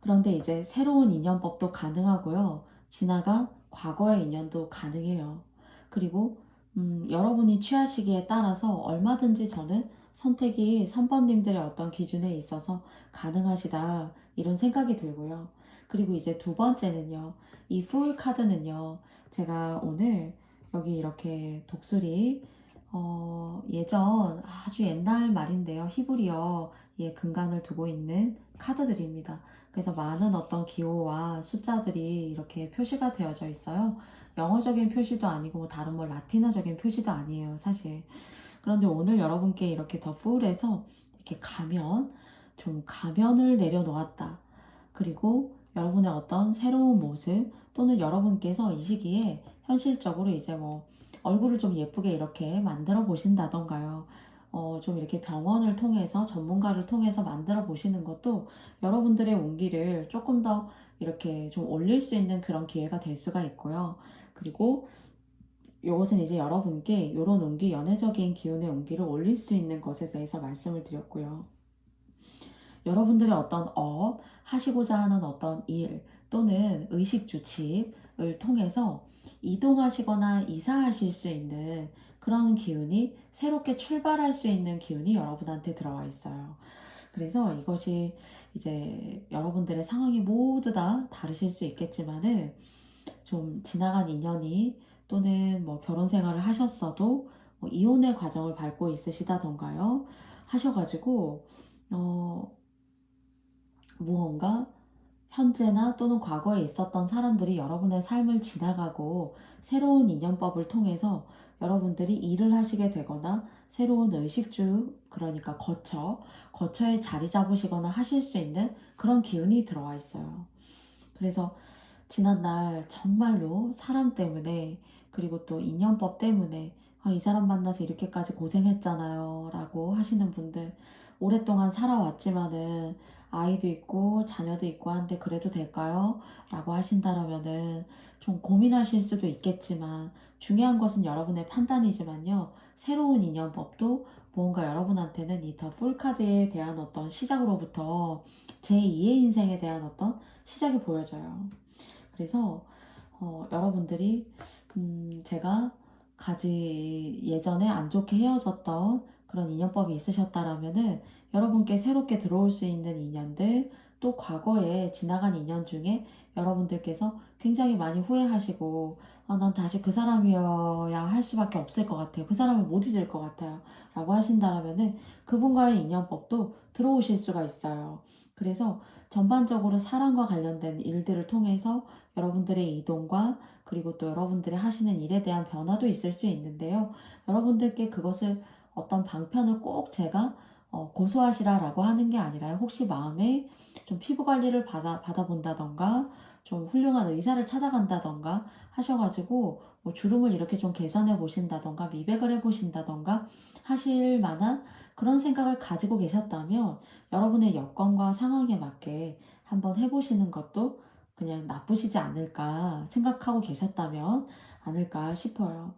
그런데 이제 새로운 인연법도 가능하고요. 지나간 과거의 인연도 가능해요. 그리고 여러분이 취하시기에 따라서 얼마든지 저는 선택이 3번님들의 어떤 기준에 있어서 가능하시다 이런 생각이 들고요. 그리고 이제 두 번째는요. 이 풀 카드는요. 제가 오늘 여기 이렇게 독수리 예전 아주 옛날 말인데요. 히브리어의 근간을 두고 있는 카드들입니다. 그래서 많은 어떤 기호와 숫자들이 이렇게 표시가 되어져 있어요. 영어적인 표시도 아니고 다른 뭐 라틴어적인 표시도 아니에요, 사실. 그런데 오늘 여러분께 이렇게 더 풀에서 이렇게 좀 가면을 내려놓았다. 그리고 여러분의 어떤 새로운 모습 또는 여러분께서 이 시기에 현실적으로 이제 뭐 얼굴을 좀 예쁘게 이렇게 만들어 보신다던가요. 좀 이렇게 병원을 통해서 전문가를 통해서 만들어 보시는 것도 여러분들의 운기를 조금 더 이렇게 좀 올릴 수 있는 그런 기회가 될 수가 있고요. 그리고 이것은 이제 여러분께 이런 운기, 연애적인 기운의 운기를 올릴 수 있는 것에 대해서 말씀을 드렸고요. 여러분들의 어떤 하시고자 하는 어떤 일 또는 의식 주칩을 통해서 이동하시거나 이사하실 수 있는 그런 기운이 새롭게 출발할 수 있는 기운이 여러분한테 들어와 있어요. 그래서 이것이 이제 여러분들의 상황이 모두 다 다르실 수 있겠지만은 좀 지나간 인연이 또는 뭐 결혼 생활을 하셨어도 뭐 이혼의 과정을 밟고 있으시다던가요. 하셔가지고 무언가 현재나 또는 과거에 있었던 사람들이 여러분의 삶을 지나가고 새로운 인연법을 통해서 여러분들이 일을 하시게 되거나 새로운 의식주, 그러니까 거처에 자리 잡으시거나 하실 수 있는 그런 기운이 들어와 있어요. 그래서 지난날 정말로 사람 때문에 그리고 또 인연법 때문에 이 사람 만나서 이렇게까지 고생했잖아요 라고 하시는 분들, 오랫동안 살아왔지만은 아이도 있고 자녀도 있고 한데 그래도 될까요? 라고 하신다라면은 좀 고민하실 수도 있겠지만 중요한 것은 여러분의 판단이지만요. 새로운 인연법도 뭔가 여러분한테는 이 더 풀카드에 대한 어떤 시작으로부터 제2의 인생에 대한 어떤 시작이 보여져요. 그래서 여러분들이 제가 예전에 안 좋게 헤어졌던 그런 인연법이 있으셨다라면은 여러분께 새롭게 들어올 수 있는 인연들, 또 과거에 지나간 인연 중에 여러분들께서 굉장히 많이 후회하시고 난 다시 그 사람이어야 할 수밖에 없을 것 같아요. 그 사람을 못 잊을 것 같아요. 라고 하신다라면은 그분과의 인연법도 들어오실 수가 있어요. 그래서 전반적으로 사랑과 관련된 일들을 통해서 여러분들의 이동과 그리고 또 여러분들이 하시는 일에 대한 변화도 있을 수 있는데요. 여러분들께 그것을 어떤 방편을 꼭 제가 고수하시라라고 하는 게 아니라요. 혹시 마음에 좀 피부 관리를 받아본다던가 좀 훌륭한 의사를 찾아간다던가 하셔가지고 뭐 주름을 이렇게 좀 개선해 보신다던가 미백을 해 보신다던가 하실 만한 그런 생각을 가지고 계셨다면 여러분의 여건과 상황에 맞게 한번 해보시는 것도 그냥 나쁘시지 않을까 생각하고 계셨다면 않을까 싶어요.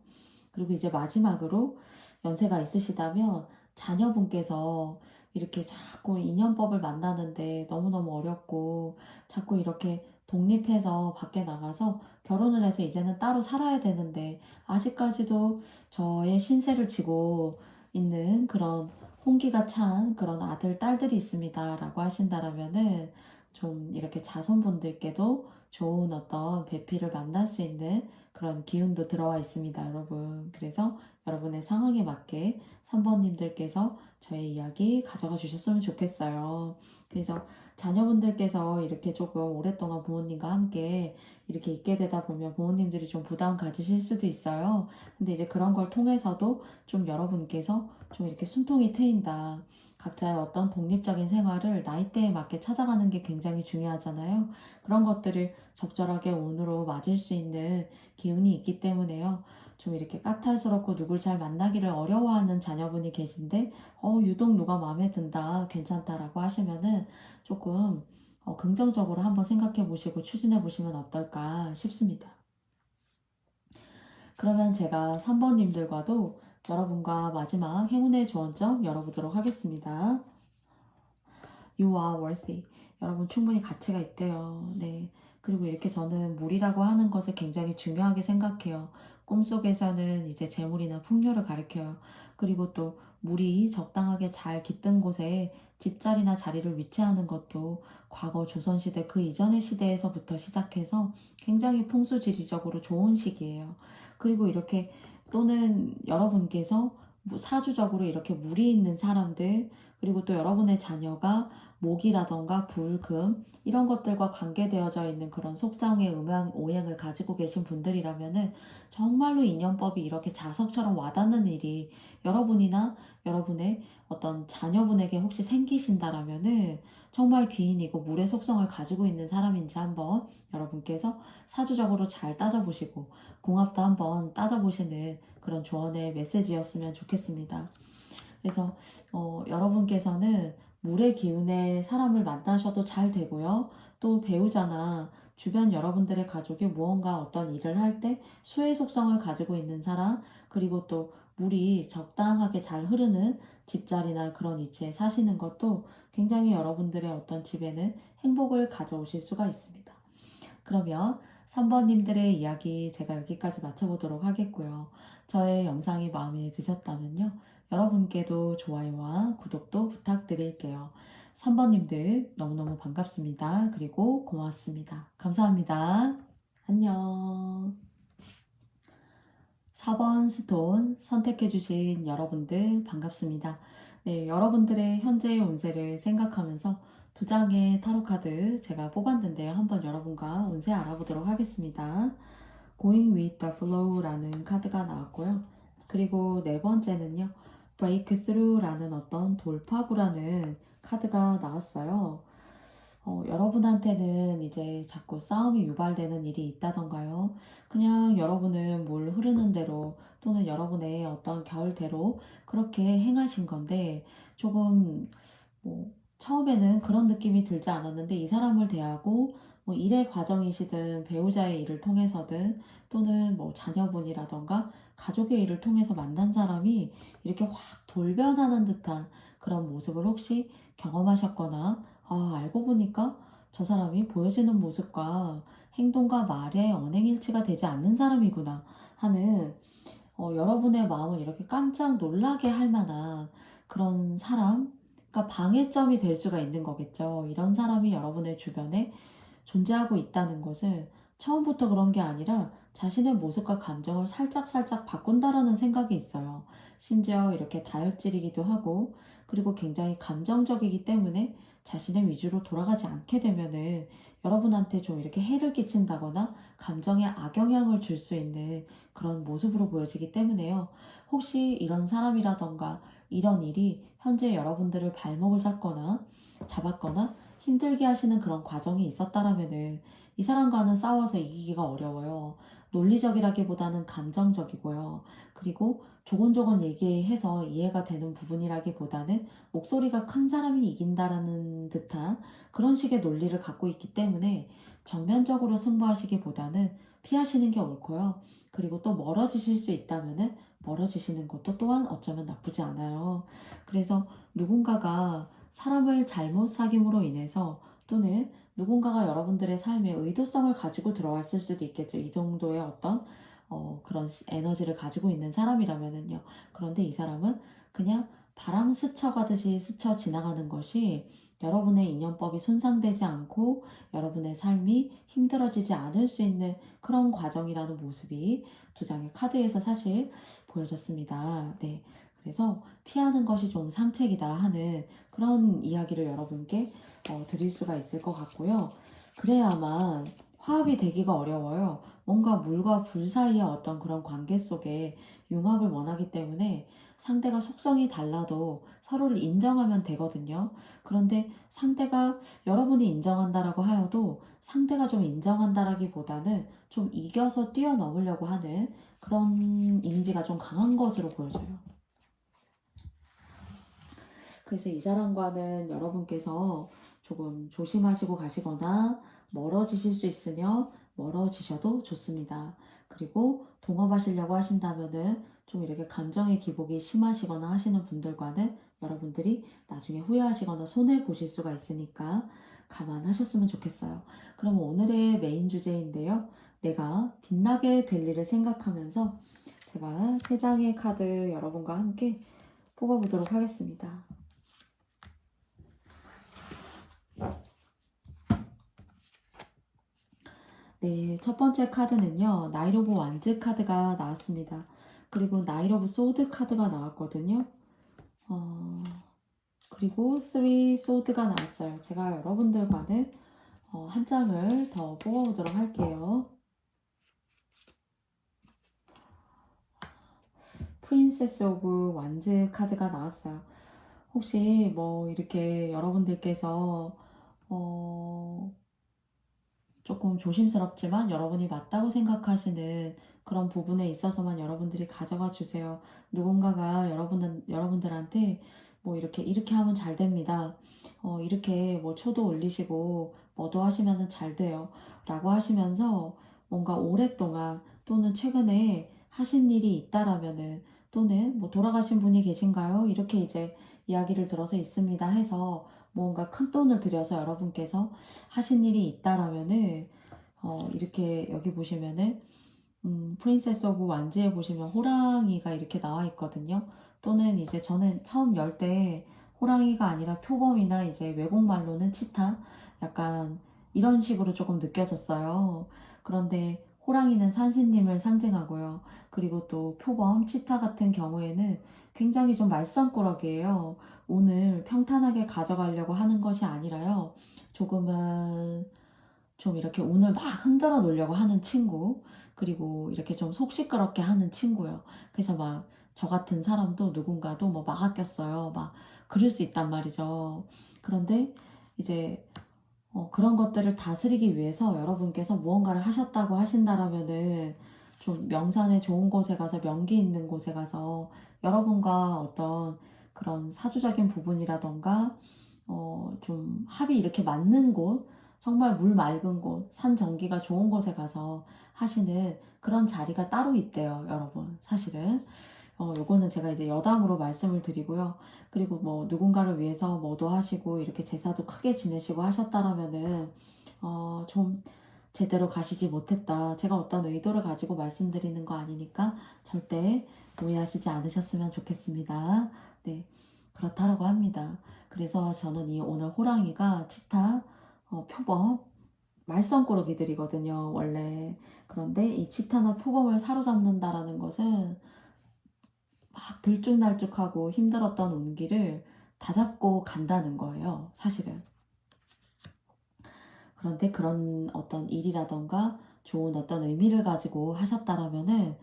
그리고 이제 마지막으로 연세가 있으시다면 자녀분께서 이렇게 자꾸 인연법을 만나는데 너무너무 어렵고 자꾸 이렇게 독립해서 밖에 나가서 결혼을 해서 이제는 따로 살아야 되는데 아직까지도 저의 신세를 지고 있는 그런 홍기가 찬 그런 아들, 딸들이 있습니다. 라고 하신다라면은 좀 이렇게 자손분들께도 좋은 어떤 배필을 만날 수 있는 그런 기운도 들어와 있습니다, 여러분. 그래서 여러분의 상황에 맞게 3번님들께서 저의 이야기 가져가 주셨으면 좋겠어요. 그래서 자녀분들께서 이렇게 조금 오랫동안 부모님과 함께 이렇게 있게 되다 보면 부모님들이 좀 부담 가지실 수도 있어요. 근데 이제 그런 걸 통해서도 좀 여러분께서 좀 이렇게 숨통이 트인다. 각자의 어떤 독립적인 생활을 나이대에 맞게 찾아가는 게 굉장히 중요하잖아요. 그런 것들을 적절하게 운으로 맞을 수 있는 기운이 있기 때문에요. 좀 이렇게 까탈스럽고 누굴 잘 만나기를 어려워하는 자녀분이 계신데 유독 누가 마음에 든다, 괜찮다라고 하시면은 조금 긍정적으로 한번 생각해 보시고 추진해 보시면 어떨까 싶습니다. 그러면 제가 3번님들과도 여러분과 마지막 행운의 조언점 열어보도록 하겠습니다. You are worthy. 여러분 충분히 가치가 있대요. 네. 그리고 이렇게 저는 물이라고 하는 것을 굉장히 중요하게 생각해요. 꿈속에서는 이제 재물이나 풍요를 가리켜요. 그리고 또 물이 적당하게 잘 깃든 곳에 집자리나 자리를 위치하는 것도 과거 조선시대 그 이전의 시대에서부터 시작해서 굉장히 풍수지리적으로 좋은 시기예요. 그리고 이렇게 또는 여러분께서 사주적으로 이렇게 물이 있는 사람들 그리고 또 여러분의 자녀가 목이라던가 불, 금 이런 것들과 관계되어져 있는 그런 속성의 음양, 오행을 가지고 계신 분들이라면은 정말로 인연법이 이렇게 자석처럼 와닿는 일이 여러분이나 여러분의 어떤 자녀분에게 혹시 생기신다라면은 정말 귀인이고 물의 속성을 가지고 있는 사람인지 한번 여러분께서 사주적으로 잘 따져보시고 궁합도 한번 따져보시는 그런 조언의 메시지였으면 좋겠습니다. 그래서 여러분께서는 물의 기운의 사람을 만나셔도 잘 되고요. 또 배우자나 주변 여러분들의 가족이 무언가 어떤 일을 할 때 수의 속성을 가지고 있는 사람, 그리고 또 물이 적당하게 잘 흐르는 집자리나 그런 위치에 사시는 것도 굉장히 여러분들의 어떤 집에는 행복을 가져오실 수가 있습니다. 그러면 3번님들의 이야기 제가 여기까지 마쳐보도록 하겠고요. 저의 영상이 마음에 드셨다면요. 여러분께도 좋아요와 구독도 부탁드릴게요. 3번님들 너무너무 반갑습니다. 그리고 고맙습니다. 감사합니다. 안녕. 4번 스톤 선택해주신 여러분들 반갑습니다. 네, 여러분들의 현재의 운세를 생각하면서 두 장의 타로 카드 제가 뽑았는데요. 한번 여러분과 운세 알아보도록 하겠습니다. Going with the Flow라는 카드가 나왔고요. 그리고 네 번째는요. Breakthrough라는 어떤 돌파구라는 카드가 나왔어요. 여러분한테는 이제 자꾸 싸움이 유발되는 일이 있다던가요. 그냥 여러분은 물 흐르는 대로 또는 여러분의 어떤 결대로 그렇게 행하신 건데 조금 처음에는 그런 느낌이 들지 않았는데 이 사람을 대하고 일의 과정이시든 배우자의 일을 통해서든 또는 자녀분이라던가 가족의 일을 통해서 만난 사람이 이렇게 확 돌변하는 듯한 그런 모습을 혹시 경험하셨거나 알고 보니까 저 사람이 보여지는 모습과 행동과 말의 언행일치가 되지 않는 사람이구나 하는 여러분의 마음을 이렇게 깜짝 놀라게 할 만한 그런 사람, 그러니까 방해점이 될 수가 있는 거겠죠. 이런 사람이 여러분의 주변에 존재하고 있다는 것은 처음부터 그런 게 아니라 자신의 모습과 감정을 살짝 바꾼다라는 생각이 있어요. 심지어 이렇게 다혈질이기도 하고 그리고 굉장히 감정적이기 때문에 자신의 위주로 돌아가지 않게 되면은 여러분한테 좀 이렇게 해를 끼친다거나 감정에 악영향을 줄 수 있는 그런 모습으로 보여지기 때문에요. 혹시 이런 사람이라던가 이런 일이 현재 여러분들을 발목을 잡았거나 힘들게 하시는 그런 과정이 있었다라면은 이 사람과는 싸워서 이기기가 어려워요. 논리적이라기보다는 감정적이고요. 그리고 조곤조곤 얘기해서 이해가 되는 부분이라기보다는 목소리가 큰 사람이 이긴다라는 듯한 그런 식의 논리를 갖고 있기 때문에 정면적으로 승부하시기보다는 피하시는 게 옳고요. 그리고 또 멀어지실 수 있다면은 멀어지시는 것도 또한 어쩌면 나쁘지 않아요. 그래서 누군가가 사람을 잘못 사귐으로 인해서 또는 누군가가 여러분들의 삶에 의도성을 가지고 들어왔을 수도 있겠죠. 이 정도의 어떤 그런 에너지를 가지고 있는 사람이라면은요. 그런데 이 사람은 그냥 바람 스쳐가듯이 스쳐 지나가는 것이 여러분의 인연법이 손상되지 않고 여러분의 삶이 힘들어지지 않을 수 있는 그런 과정이라는 모습이 두 장의 카드에서 사실 보여졌습니다. 네. 그래서 피하는 것이 좀 상책이다 하는 그런 이야기를 여러분께 드릴 수가 있을 것 같고요. 그래야만 화합이 되기가 어려워요. 뭔가 물과 불 사이의 어떤 그런 관계 속에 융합을 원하기 때문에 상대가 속성이 달라도 서로를 인정하면 되거든요. 그런데 상대가 여러분이 인정한다라고 하여도 상대가 좀 인정한다라기보다는 좀 이겨서 뛰어넘으려고 하는 그런 이미지가 좀 강한 것으로 보여져요. 그래서 이 사람과는 여러분께서 조금 조심하시고 가시거나 멀어지실 수 있으며 멀어지셔도 좋습니다. 그리고 동업하시려고 하신다면은 좀 이렇게 감정의 기복이 심하시거나 하시는 분들과는 여러분들이 나중에 후회하시거나 손해보실 수가 있으니까 감안하셨으면 좋겠어요. 그럼 오늘의 메인 주제인데요. 내가 빛나게 될 일을 생각하면서 제가 세 장의 카드 여러분과 함께 뽑아보도록 하겠습니다. 네, 첫 번째 카드는요, 나이트 오브 완즈 카드가 나왔습니다. 그리고 나이트 오브 소드 카드가 나왔거든요. 그리고 3 소드가 나왔어요. 제가 여러분들과는 한 장을 더 뽑아보도록 할게요. 프린세스 오브 완즈 카드가 나왔어요. 혹시 뭐 이렇게 여러분들께서 조금 조심스럽지만 여러분이 맞다고 생각하시는 그런 부분에 있어서만 여러분들이 가져가 주세요. 누군가가 여러분들한테 뭐 이렇게 하면 잘 됩니다. 이렇게 뭐 초도 올리시고 뭐도 하시면 잘 돼요. 라고 하시면서 뭔가 오랫동안 또는 최근에 하신 일이 있다라면은 또는 뭐 돌아가신 분이 계신가요? 이렇게 이제 이야기를 들어서 있습니다 해서 뭔가 큰 돈을 들여서 여러분께서 하신 일이 있다라면은 이렇게 여기 보시면은 프린세스 오브 완즈에 보시면 호랑이가 이렇게 나와 있거든요. 또는 이제 저는 처음 열 때 호랑이가 아니라 표범이나 이제 외국말로는 치타 약간 이런 식으로 조금 느껴졌어요. 그런데 호랑이는 산신님을 상징하고요. 그리고 또 표범, 치타 같은 경우에는 굉장히 좀 말썽꾸러기예요. 오늘 평탄하게 가져가려고 하는 것이 아니라요. 조금은 좀 이렇게 운을 막 흔들어 놓으려고 하는 친구, 그리고 이렇게 좀 속 시끄럽게 하는 친구요. 그래서 막 저 같은 사람도 누군가도 뭐 막 아꼈어요. 막 그럴 수 있단 말이죠. 그런데 이제 그런 것들을 다스리기 위해서 여러분께서 무언가를 하셨다고 하신다라면은 좀 명산에 좋은 곳에 가서 명기 있는 곳에 가서 여러분과 어떤 그런 사주적인 부분이라던가 좀 합이 이렇게 맞는 곳, 정말 물 맑은 곳, 산 전기가 좋은 곳에 가서 하시는 그런 자리가 따로 있대요, 여러분. 사실은. 요거는 제가 이제 여담으로 말씀을 드리고요. 그리고 뭐 누군가를 위해서 뭐도 하시고 이렇게 제사도 크게 지내시고 하셨다라면은 좀 제대로 가시지 못했다. 제가 어떤 의도를 가지고 말씀드리는 거 아니니까 절대 오해하시지 않으셨으면 좋겠습니다. 네, 그렇다라고 합니다. 그래서 저는 이 오늘 호랑이가 치타, 표범, 말썽꾸러기들이거든요, 원래. 그런데 이 치타나 표범을 사로잡는다라는 것은 막 들쭉날쭉하고 힘들었던 운기를 다 잡고 간다는 거예요, 사실은. 그런데 그런 어떤 일이라던가 좋은 어떤 의미를 가지고 하셨다라면은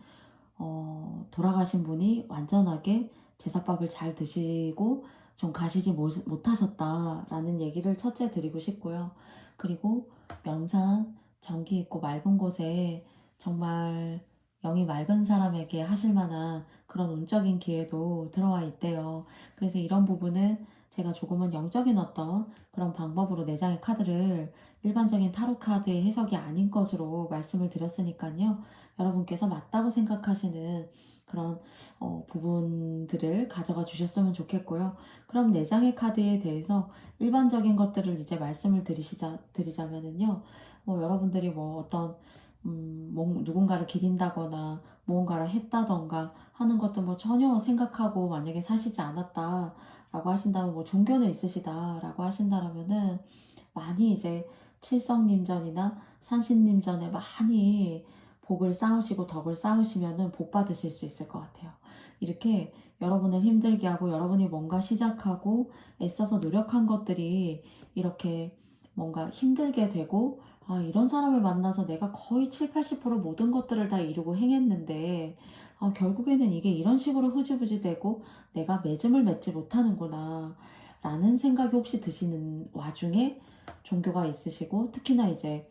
돌아가신 분이 완전하게 제사밥을 잘 드시고 좀 가시지 못하셨다라는 얘기를 첫째 드리고 싶고요. 그리고 명산, 정기 있고 맑은 곳에 정말 영이 맑은 사람에게 하실 만한 그런 운적인 기회도 들어와 있대요. 그래서 이런 부분은 제가 조금은 영적인 어떤 그런 방법으로 4장의 카드를 일반적인 타로 카드의 해석이 아닌 것으로 말씀을 드렸으니까요. 여러분께서 맞다고 생각하시는 그런 부분들을 가져가 주셨으면 좋겠고요. 그럼 4장의 카드에 대해서 일반적인 것들을 이제 말씀을 드리자면은요. 여러분들이 뭐 어떤 누군가를 기린다거나 무언가를 했다던가 하는 것도 뭐 전혀 생각하고 만약에 사시지 않았다 라고 하신다면, 뭐 종교는 있으시다 라고 하신다면은 많이 이제 칠성님전이나 산신님전에 많이 복을 쌓으시고 덕을 쌓으시면은 복 받으실 수 있을 것 같아요. 이렇게 여러분을 힘들게 하고 여러분이 뭔가 시작하고 애써서 노력한 것들이 이렇게 뭔가 힘들게 되고, 이런 사람을 만나서 내가 거의 7, 80% 모든 것들을 다 이루고 행했는데 결국에는 이게 이런 식으로 흐지부지 되고 내가 맺음을 맺지 못하는구나 라는 생각이 혹시 드시는 와중에 종교가 있으시고, 특히나 이제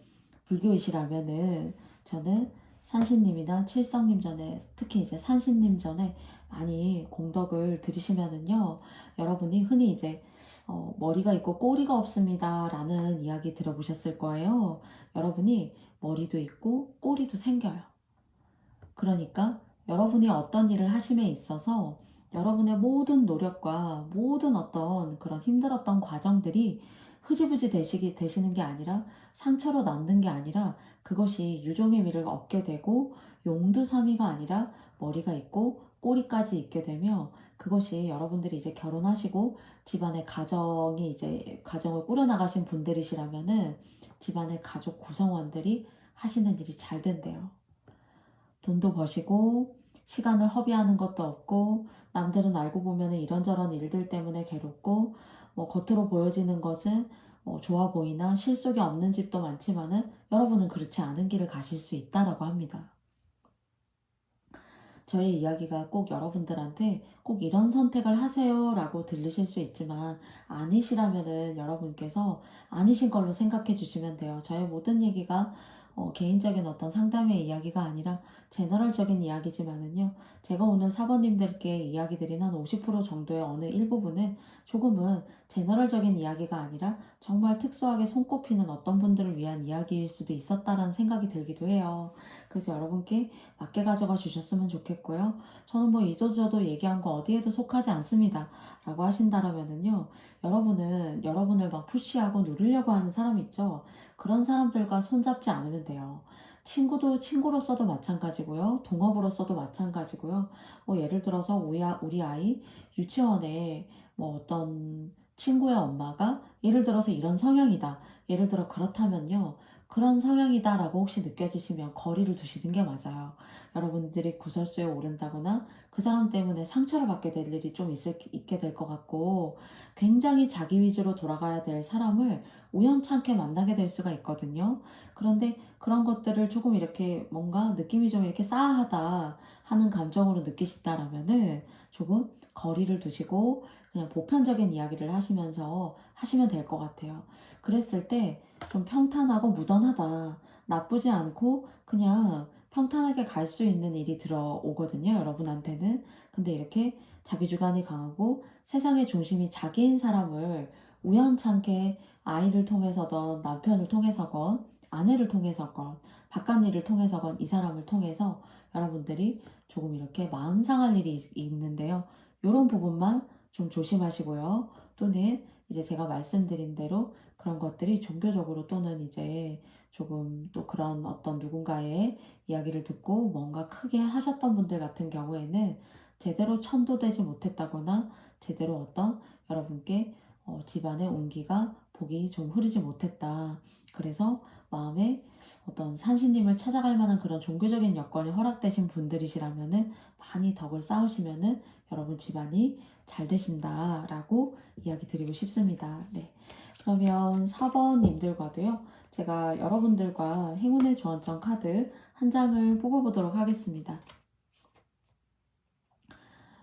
불교이시라면은 저는 산신님이나 칠성님 전에, 특히 이제 산신님 전에 많이 공덕을 들으시면은요, 여러분이 흔히 이제 머리가 있고 꼬리가 없습니다 라는 이야기 들어보셨을 거예요. 여러분이 머리도 있고 꼬리도 생겨요. 그러니까 여러분이 어떤 일을 하심에 있어서 여러분의 모든 노력과 모든 어떤 그런 힘들었던 과정들이 흐지부지 되시는 게 아니라, 상처로 남는 게 아니라, 그것이 유종의 미를 얻게 되고 용두사미가 아니라 머리가 있고 꼬리까지 있게 되며, 그것이 여러분들이 이제 결혼하시고 집안의 가정이 이제 가정을 꾸려나가신 분들이시라면은 집안의 가족 구성원들이 하시는 일이 잘 된대요. 돈도 버시고 시간을 허비하는 것도 없고, 남들은 알고 보면 이런저런 일들 때문에 괴롭고, 뭐 겉으로 보여지는 것은 좋아 보이나 실속이 없는 집도 많지만은 여러분은 그렇지 않은 길을 가실 수 있다라고 합니다. 저의 이야기가 꼭 여러분들한테 꼭 이런 선택을 하세요 라고 들리실 수 있지만, 아니시라면은 여러분께서 아니신 걸로 생각해 주시면 돼요. 저의 모든 얘기가 개인적인 어떤 상담의 이야기가 아니라 제너럴적인 이야기지만은요, 제가 오늘 사번님들께 이야기 드린 한 50% 정도의 어느 일부분은 조금은 제너럴적인 이야기가 아니라 정말 특수하게 손꼽히는 어떤 분들을 위한 이야기일 수도 있었다라는 생각이 들기도 해요. 그래서 여러분께 맞게 가져가 주셨으면 좋겠고요. 저는 뭐 이도저도 얘기한 거 어디에도 속하지 않습니다 라고 하신다면은요, 여러분은 여러분을 막 푸시하고 누르려고 하는 사람 있죠. 그런 사람들과 손잡지 않으면 돼요. 친구도 친구로서도 마찬가지고요. 동업으로서도 마찬가지고요. 뭐 예를 들어서 우리 아이 유치원에 뭐 어떤 친구의 엄마가 예를 들어서 이런 성향이다, 예를 들어 그렇다면요, 그런 성향이다 라고 혹시 느껴지시면 거리를 두시는 게 맞아요. 여러분들이 구설수에 오른다거나 그 사람 때문에 상처를 받게 될 일이 좀 있게 될 것 같고, 굉장히 자기 위주로 돌아가야 될 사람을 우연찮게 만나게 될 수가 있거든요. 그런데 그런 것들을 조금 이렇게 뭔가 느낌이 좀 이렇게 싸하다 하는 감정으로 느끼신다라면은 조금 거리를 두시고 그냥 보편적인 이야기를 하시면서 하시면 될 것 같아요. 그랬을 때 좀 평탄하고 무던하다, 나쁘지 않고 그냥 평탄하게 갈 수 있는 일이 들어오거든요, 여러분한테는. 근데 이렇게 자기주관이 강하고 세상의 중심이 자기인 사람을 우연찮게 아이를 통해서건 남편을 통해서건 아내를 통해서건 바깥 일을 통해서건 이 사람을 통해서 여러분들이 조금 이렇게 마음 상할 일이 있는데요. 이런 부분만 좀 조심하시고요. 또는 이제 제가 말씀드린 대로 그런 것들이 종교적으로 또는 이제 조금 또 그런 어떤 누군가의 이야기를 듣고 뭔가 크게 하셨던 분들 같은 경우에는 제대로 천도되지 못했다거나 제대로 어떤 여러분께 집안의 온기가 복이 좀 흐르지 못했다. 그래서 마음에 어떤 산신님을 찾아갈 만한 그런 종교적인 여건이 허락되신 분들이시라면은 많이 덕을 쌓으시면은 여러분 집안이 잘 되신다라고 이야기 드리고 싶습니다. 네. 그러면 4번님들과도요, 제가 여러분들과 행운의 조언장 카드 한 장을 뽑아보도록 하겠습니다.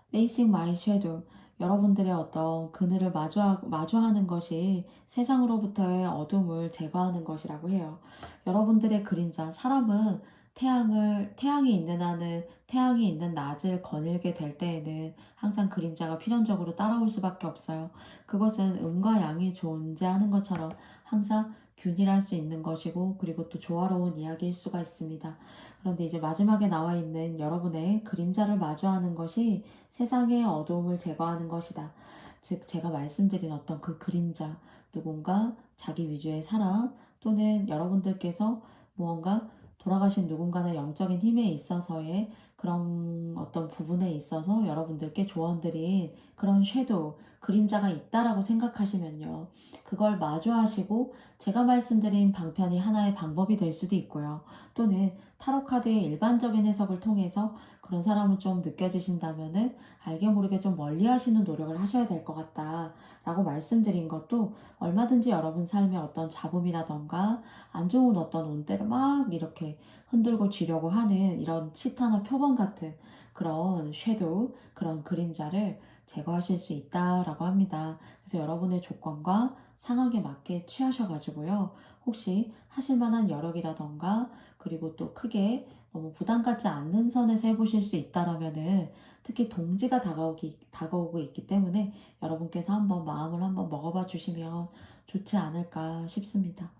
Facing my shadow. 여러분들의 어떤 그늘을 마주하는 것이 세상으로부터의 어둠을 제거하는 것이라고 해요. 여러분들의 그림자, 사람은 태양이 있는 한은 태양이 있는 낮을 거닐게 될 때에는 항상 그림자가 필연적으로 따라올 수밖에 없어요. 그것은 음과 양이 존재하는 것처럼 항상 균일할 수 있는 것이고, 그리고 또 조화로운 이야기일 수가 있습니다. 그런데 이제 마지막에 나와 있는 여러분의 그림자를 마주하는 것이 세상의 어두움을 제거하는 것이다. 즉, 제가 말씀드린 어떤 그 그림자, 누군가 자기 위주의 사람, 또는 여러분들께서 무언가 돌아가신 누군가의 영적인 힘에 있어서의 그런 어떤 부분에 있어서 여러분들께 조언드린 그런 섀도우, 그림자가 있다라고 생각하시면요. 그걸 마주하시고 제가 말씀드린 방편이 하나의 방법이 될 수도 있고요. 또는 타로카드의 일반적인 해석을 통해서 그런 사람은 좀 느껴지신다면은 알게 모르게 좀 멀리 하시는 노력을 하셔야 될 것 같다 라고 말씀드린 것도 얼마든지 여러분 삶의 어떤 잡음이라던가 안 좋은 어떤 온대를 막 이렇게 흔들고 쥐려고 하는 이런 치타나 표범 같은 그런 섀도우, 그런 그림자를 제거하실 수 있다라고 합니다. 그래서 여러분의 조건과 상황에 맞게 취하셔가지고요. 혹시 하실 만한 여력이라던가 그리고 또 크게 너무 부담 갖지 않는 선에서 해보실 수 있다라면은 특히 동지가 다가오고 있기 때문에 여러분께서 한번 마음을 한번 먹어봐 주시면 좋지 않을까 싶습니다.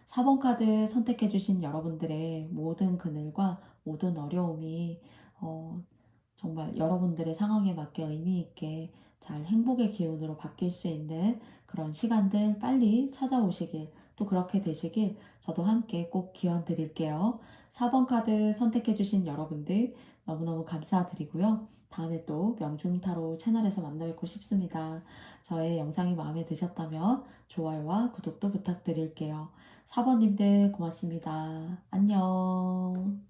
4번 카드 선택해 주신 여러분들의 모든 그늘과 모든 어려움이 정말 여러분들의 상황에 맞게 의미 있게 잘 행복의 기운으로 바뀔 수 있는 그런 시간들 빨리 찾아오시길, 또 그렇게 되시길 저도 함께 꼭 기원 드릴게요. 4번 카드 선택해 주신 여러분들 너무너무 감사드리고요. 다음에 또 명중타로 채널에서 만나 뵙고 싶습니다. 저의 영상이 마음에 드셨다면 좋아요와 구독도 부탁드릴게요. 4번님들 고맙습니다. 안녕.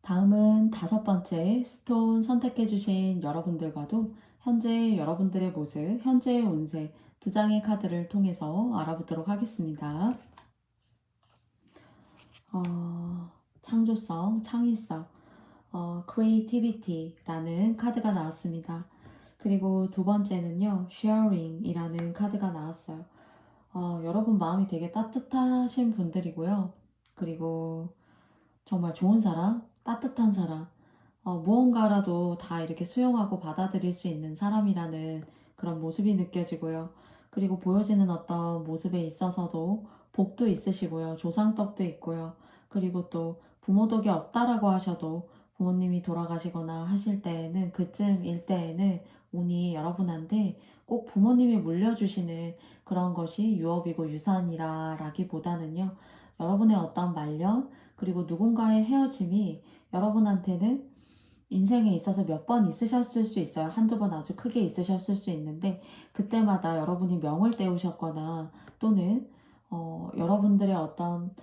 다음은 5번째 스톤 선택해주신 여러분들과도 현재 여러분들의 모습, 현재의 운세 2장의 카드를 통해서 알아보도록 하겠습니다. 창조성, 창의성, creativity라는 카드가 나왔습니다. 그리고 두 번째는요, sharing이라는 카드가 나왔어요. 여러분 마음이 되게 따뜻하신 분들이고요. 그리고 정말 좋은 사람, 따뜻한 사람, 무언가라도 다 이렇게 수용하고 받아들일 수 있는 사람이라는 그런 모습이 느껴지고요. 그리고 보여지는 어떤 모습에 있어서도 복도 있으시고요. 조상덕도 있고요. 그리고 또 부모 덕이 없다라고 하셔도 부모님이 돌아가시거나 하실 때에는 그쯤일 때에는 운이 여러분한테 꼭 부모님이 물려주시는 그런 것이 유업이고 유산이라기보다는요. 여러분의 어떤 말년 그리고 누군가의 헤어짐이 여러분한테는 인생에 있어서 몇 번 있으셨을 수 있어요. 한두 번 아주 크게 있으셨을 수 있는데 그때마다 여러분이 명을 떼우셨거나 또는 여러분들의 어떤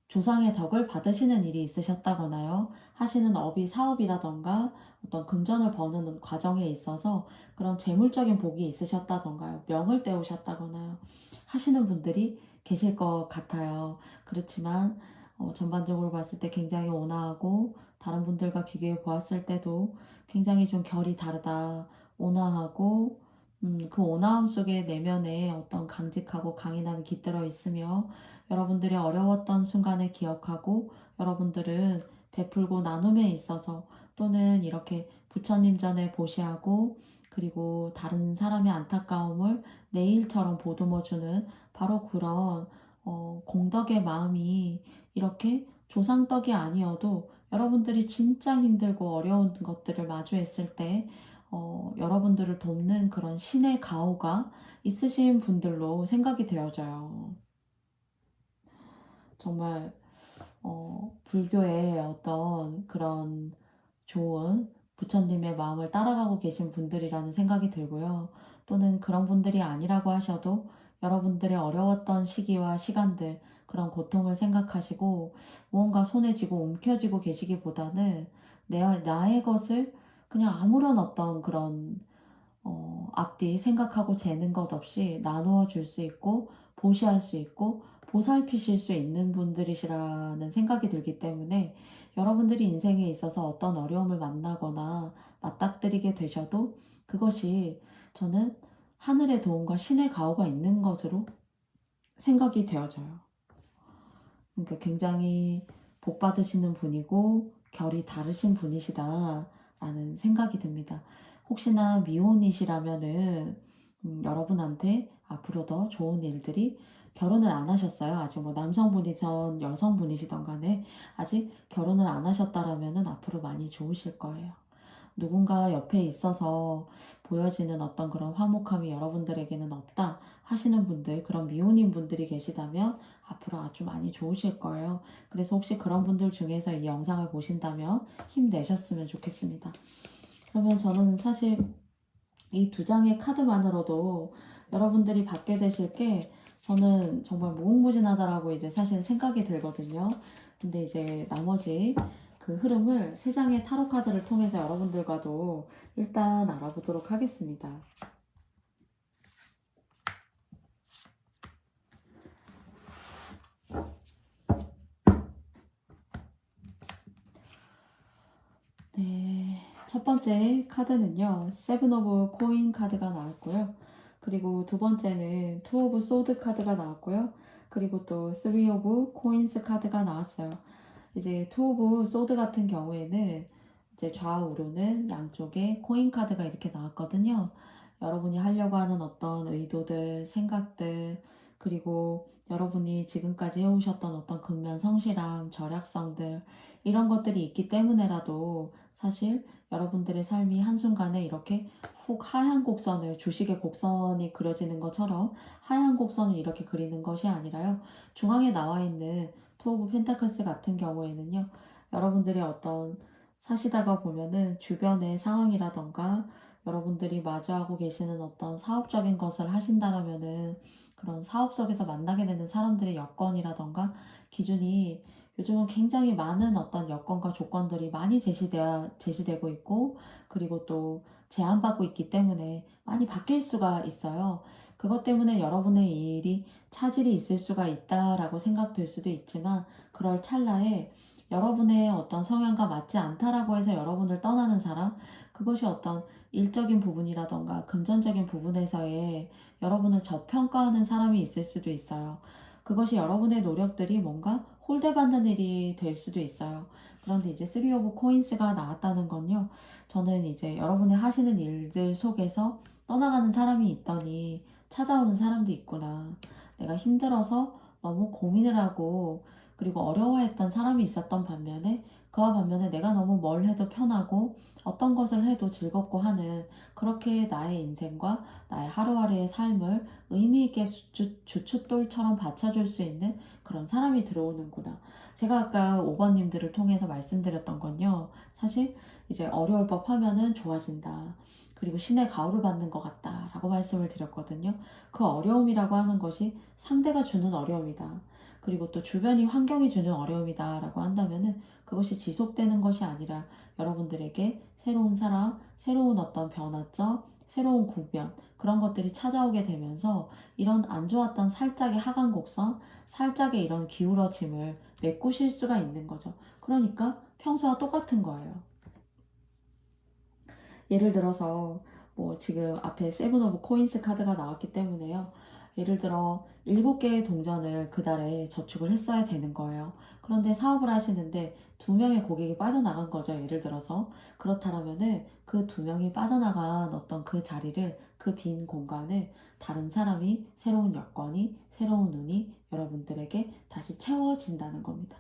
조상의 덕을 받으시는 일이 있으셨다거나요. 하시는 업이 사업이라던가 어떤 금전을 버는 과정에 있어서 그런 재물적인 복이 있으셨다던가요. 명을 떼우셨다거나요. 하시는 분들이 계실 것 같아요. 그렇지만 전반적으로 봤을 때 굉장히 온화하고 다른 분들과 비교해 보았을 때도 굉장히 좀 결이 다르다. 온화하고 그 온화함 속에 내면에 어떤 강직하고 강인함이 깃들어 있으며 여러분들이 어려웠던 순간을 기억하고 여러분들은 베풀고 나눔에 있어서 또는 이렇게 부처님 전에 보시하고 그리고 다른 사람의 안타까움을 내 일처럼 보듬어주는 바로 그런 공덕의 마음이 이렇게 조상덕이 아니어도 여러분들이 진짜 힘들고 어려운 것들을 마주했을 때 여러분들을 돕는 그런 신의 가호가 있으신 분들로 생각이 되어져요. 정말 불교의 어떤 그런 좋은 부처님의 마음을 따라가고 계신 분들이라는 생각이 들고요. 또는 그런 분들이 아니라고 하셔도 여러분들의 어려웠던 시기와 시간들, 그런 고통을 생각하시고 무언가 손에 쥐고 움켜쥐고 계시기보다는 나의 것을 그냥 아무런 어떤 그런 앞뒤 생각하고 재는 것 없이 나누어 줄 수 있고 보시할 수 있고 보살피실 수 있는 분들이시라는 생각이 들기 때문에 여러분들이 인생에 있어서 어떤 어려움을 만나거나 맞닥뜨리게 되셔도 그것이 저는 하늘의 도움과 신의 가호가 있는 것으로 생각이 되어져요. 그러니까 굉장히 복 받으시는 분이고 결이 다르신 분이시다라는 생각이 듭니다. 혹시나 미혼이시라면은 여러분한테 앞으로 더 좋은 일들이, 결혼을 안 하셨어요. 아직 뭐 남성분이든 여성분이시던 간에 아직 결혼을 안 하셨다라면은 앞으로 많이 좋으실 거예요. 누군가 옆에 있어서 보여지는 어떤 그런 화목함이 여러분들에게는 없다 하시는 분들, 그런 미혼인 분들이 계시다면 앞으로 아주 많이 좋으실 거예요. 그래서 혹시 그런 분들 중에서 이 영상을 보신다면 힘내셨으면 좋겠습니다. 그러면 저는 사실 이 두 장의 카드만으로도 여러분들이 받게 되실 게 저는 정말 무궁무진하다라고 이제 사실 생각이 들거든요. 근데 이제 나머지 그 흐름을 세 장의 타로 카드를 통해서 여러분들과도 일단 알아보도록 하겠습니다. 네, 첫 번째 카드는요, 세븐 오브 코인 카드가 나왔고요. 그리고 두 번째는 투 오브 소드 카드가 나왔고요. 그리고 또 쓰리 오브 코인스 카드가 나왔어요. 이제 투 오브 소드 같은 경우에는 이제 좌우로는 양쪽에 코인 카드가 이렇게 나왔거든요. 여러분이 하려고 하는 어떤 의도들, 생각들, 그리고 여러분이 지금까지 해오셨던 어떤 근면 성실함, 절약성들, 이런 것들이 있기 때문에라도 사실 여러분들의 삶이 한순간에 이렇게 훅 하얀 곡선을, 주식의 곡선이 그려지는 것처럼 하얀 곡선을 이렇게 그리는 것이 아니라요. 중앙에 나와 있는 투 오브 펜타클스 같은 경우에는요, 여러분들이 어떤 사시다가 보면은 주변의 상황이라던가 여러분들이 마주하고 계시는 어떤 사업적인 것을 하신다라면은 그런 사업 속에서 만나게 되는 사람들의 여건이라던가 기준이 요즘은 굉장히 많은 어떤 여건과 조건들이 많이 제시되고 있고, 그리고 또 제한받고 있기 때문에 많이 바뀔 수가 있어요. 그것 때문에 여러분의 일이 차질이 있을 수가 있다라고 생각될 수도 있지만, 그럴 찰나에 여러분의 어떤 성향과 맞지 않다라고 해서 여러분을 떠나는 사람, 그것이 어떤 일적인 부분이라던가 금전적인 부분에서의 여러분을 저평가하는 사람이 있을 수도 있어요. 그것이 여러분의 노력들이 뭔가 홀대받는 일이 될 수도 있어요. 그런데 이제 쓰리 오브 코인스가 나왔다는 건요, 저는 이제 여러분이 하시는 일들 속에서 떠나가는 사람이 있더니 찾아오는 사람도 있구나. 내가 힘들어서 너무 고민을 하고 그리고 어려워했던 사람이 있었던 반면에, 그와 반면에 내가 너무 뭘 해도 편하고 어떤 것을 해도 즐겁고 하는, 그렇게 나의 인생과 나의 하루하루의 삶을 의미 있게 주춧돌처럼 받쳐줄 수 있는 그런 사람이 들어오는구나. 제가 아까 5번님들을 통해서 말씀드렸던 건요, 사실 이제 어려울 법 하면은 좋아진다, 그리고 신의 가호를 받는 것 같다 라고 말씀을 드렸거든요. 그 어려움이라고 하는 것이 상대가 주는 어려움이다, 그리고 또 주변이 환경이 주는 어려움이다 라고 한다면은 그것이 지속되는 것이 아니라 여러분들에게 새로운 사람, 새로운 어떤 변화점, 새로운 국면, 그런 것들이 찾아오게 되면서 이런 안 좋았던 살짝의 하강 곡선, 살짝의 이런 기울어짐을 메꾸실 수가 있는 거죠. 그러니까 평소와 똑같은 거예요. 예를 들어서 뭐 지금 앞에 세븐 오브 코인스 카드가 나왔기 때문에요. 예를 들어 7개의 동전을 그달에 저축을 했어야 되는 거예요. 그런데 사업을 하시는데 2명의 고객이 빠져나간 거죠. 예를 들어서 그렇다면은 그 2명이 빠져나간 어떤 그 자리를, 그 빈 공간을 다른 사람이, 새로운 여건이, 새로운 운이 여러분들에게 다시 채워진다는 겁니다.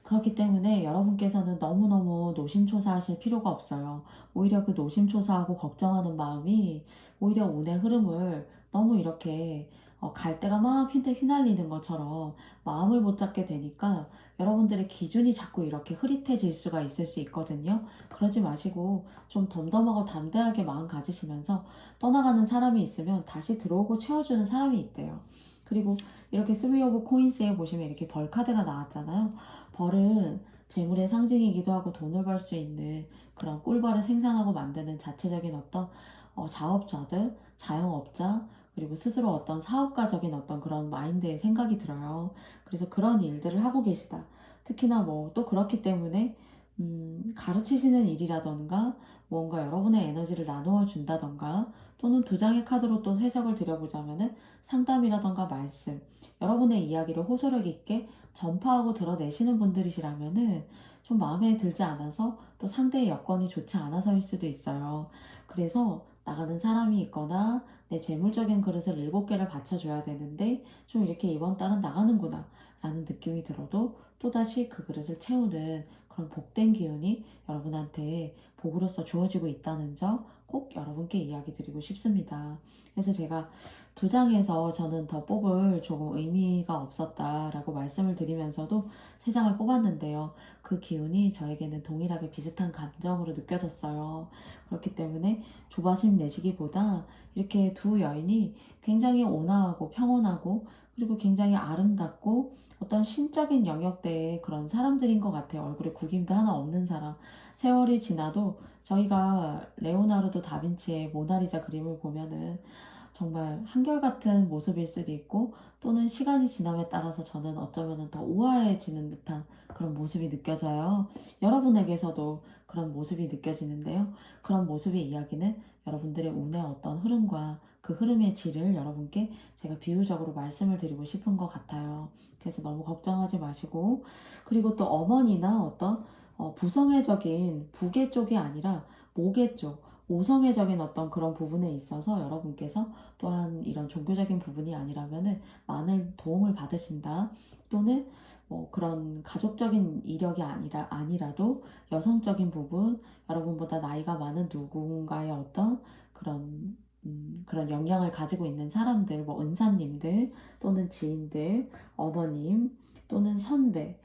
그렇기 때문에 여러분께서는 너무너무 노심초사하실 필요가 없어요. 오히려 그 노심초사하고 걱정하는 마음이 오히려 운의 흐름을 너무 이렇게 갈대가 막 휘날리는 것처럼 마음을 못 잡게 되니까 여러분들의 기준이 자꾸 이렇게 흐릿해질 수가 있을 수 있거든요. 그러지 마시고 좀 덤덤하고 담대하게 마음 가지시면서 떠나가는 사람이 있으면 다시 들어오고 채워주는 사람이 있대요. 그리고 이렇게 쓰리 오브 코인스에 보시면 이렇게 벌 카드가 나왔잖아요. 벌은 재물의 상징이기도 하고 돈을 벌 수 있는 그런 꿀벌을 생산하고 만드는 자체적인 어떤 자업자들, 자영업자, 그리고 스스로 어떤 사업가적인 어떤 그런 마인드의 생각이 들어요. 그래서 그런 일들을 하고 계시다. 특히나 뭐 또 그렇기 때문에 가르치시는 일이라던가 뭔가 여러분의 에너지를 나누어 준다던가 또는 두 장의 카드로 또 해석을 드려보자면은 상담이라던가 말씀, 여러분의 이야기를 호소력 있게 전파하고 드러내시는 분들이시라면은 좀 마음에 들지 않아서 또 상대의 여건이 좋지 않아서일 수도 있어요. 그래서 나가는 사람이 있거나 내 재물적인 그릇을 7개를 받쳐줘야 되는데 좀 이렇게 이번 달은 나가는구나 라는 느낌이 들어도 또다시 그 그릇을 채우는 그런 복된 기운이 여러분한테 복으로서 주어지고 있다는 점 꼭 여러분께 이야기 드리고 싶습니다. 그래서 제가 두 장에서 저는 더 뽑을 조금 의미가 없었다라고 말씀을 드리면서도 세 장을 뽑았는데요. 그 기운이 저에게는 동일하게 비슷한 감정으로 느껴졌어요. 그렇기 때문에 조바심 내시기보다 이렇게 두 여인이 굉장히 온화하고 평온하고 그리고 굉장히 아름답고 어떤 신적인 영역대의 그런 사람들인 것 같아요. 얼굴에 구김도 하나 없는 사람. 세월이 지나도 저희가 레오나르도 다빈치의 모나리자 그림을 보면은 정말 한결같은 모습일 수도 있고 또는 시간이 지남에 따라서 저는 어쩌면 더 우아해지는 듯한 그런 모습이 느껴져요. 여러분에게서도 그런 모습이 느껴지는데요. 그런 모습의 이야기는 여러분들의 운의 어떤 흐름과 그 흐름의 질을 여러분께 제가 비유적으로 말씀을 드리고 싶은 것 같아요. 그래서 너무 걱정하지 마시고 그리고 또 어머니나 어떤 부성애적인 부계 쪽이 아니라 모계 쪽 오성애적인 어떤 그런 부분에 있어서 여러분께서 또한 이런 종교적인 부분이 아니라면은 많은 도움을 받으신다. 또는 뭐 그런 가족적인 이력이 아니라도 여성적인 부분, 여러분보다 나이가 많은 누군가의 어떤 그런 영향을 가지고 있는 사람들, 뭐 은사님들 또는 지인들, 어머님 또는 선배,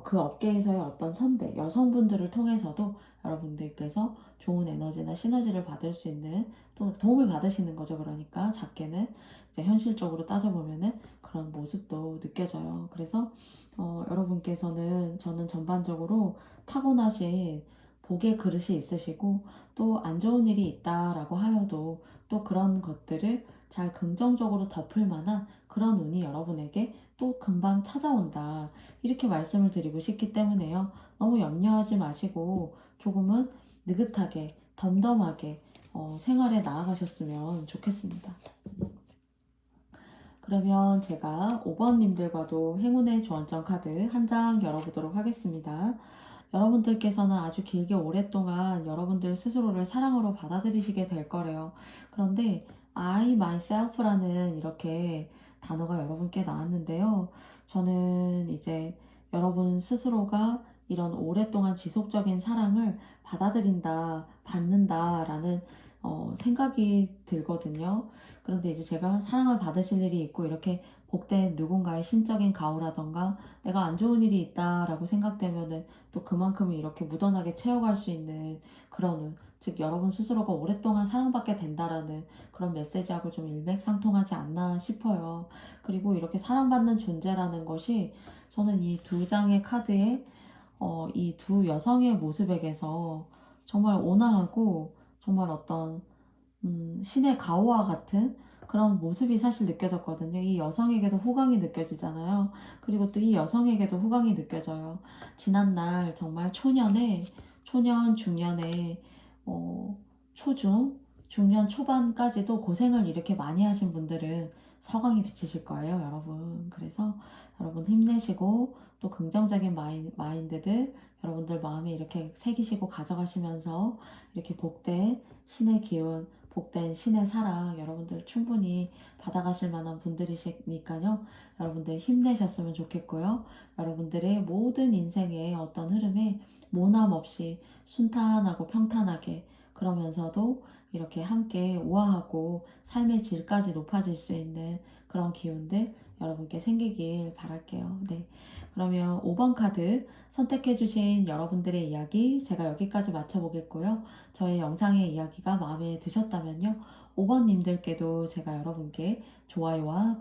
그 업계에서의 어떤 선배, 여성분들을 통해서도 여러분들께서 좋은 에너지나 시너지를 받을 수 있는 또 도움을 받으시는 거죠. 그러니까 작게는 이제 현실적으로 따져보면은 그런 모습도 느껴져요. 그래서 여러분께서는 저는 전반적으로 타고나신 복의 그릇이 있으시고 또 안 좋은 일이 있다라고 하여도 또 그런 것들을 잘 긍정적으로 덮을 만한 그런 운이 여러분에게 또 금방 찾아온다. 이렇게 말씀을 드리고 싶기 때문에요. 너무 염려하지 마시고 조금은 느긋하게, 덤덤하게 생활에 나아가셨으면 좋겠습니다. 그러면 제가 5번님들과도 행운의 조언점 카드 한 장 열어보도록 하겠습니다. 여러분들께서는 아주 길게 오랫동안 여러분들 스스로를 사랑으로 받아들이시게 될 거래요. 그런데 I, myself라는 이렇게 단어가 여러분께 나왔는데요. 저는 이제 여러분 스스로가 이런 오랫동안 지속적인 사랑을 받아들인다, 받는다라는 생각이 들거든요. 그런데 이제 제가 사랑을 받으실 일이 있고 이렇게 복된 누군가의 심적인 가호라던가 내가 안 좋은 일이 있다라고 생각되면은 또 그만큼을 이렇게 묻어나게 채워갈 수 있는 그런 운, 즉 여러분 스스로가 오랫동안 사랑받게 된다라는 그런 메시지하고 좀 일맥상통하지 않나 싶어요. 그리고 이렇게 사랑받는 존재라는 것이 저는 이 두 장의 카드에 이 두 여성의 모습에게서 정말 온화하고 정말 어떤 신의 가호와 같은 그런 모습이 사실 느껴졌거든요. 이 여성에게도 호강이 느껴지잖아요. 그리고 또 이 여성에게도 호강이 느껴져요. 지난날 정말 초년, 중년에 초중, 중년 초반까지도 고생을 이렇게 많이 하신 분들은 서광이 비치실 거예요, 여러분. 그래서 여러분 힘내시고 또 긍정적인 마인드들 여러분들 마음에 이렇게 새기시고 가져가시면서 이렇게 복된 신의 기운, 복된 신의 사랑 여러분들 충분히 받아가실 만한 분들이시니까요. 여러분들 힘내셨으면 좋겠고요. 여러분들의 모든 인생의 어떤 흐름에 모남 없이 순탄하고 평탄하게 그러면서도 이렇게 함께 우아하고 삶의 질까지 높아질 수 있는 그런 기운들 여러분께 생기길 바랄게요. 네. 그러면 5번 카드 선택해주신 여러분들의 이야기 제가 여기까지 마쳐보겠고요. 저의 영상의 이야기가 마음에 드셨다면요. 5번님들께도 제가 여러분께 좋아요와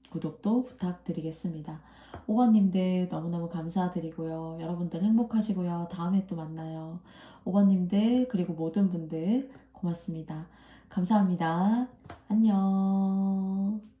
구독도 부탁드리겠습니다. 5번님들 너무너무 감사드리고요. 여러분들 행복하시고요. 다음에 또 만나요. 5번님들 그리고 모든 분들 고맙습니다. 감사합니다. 안녕.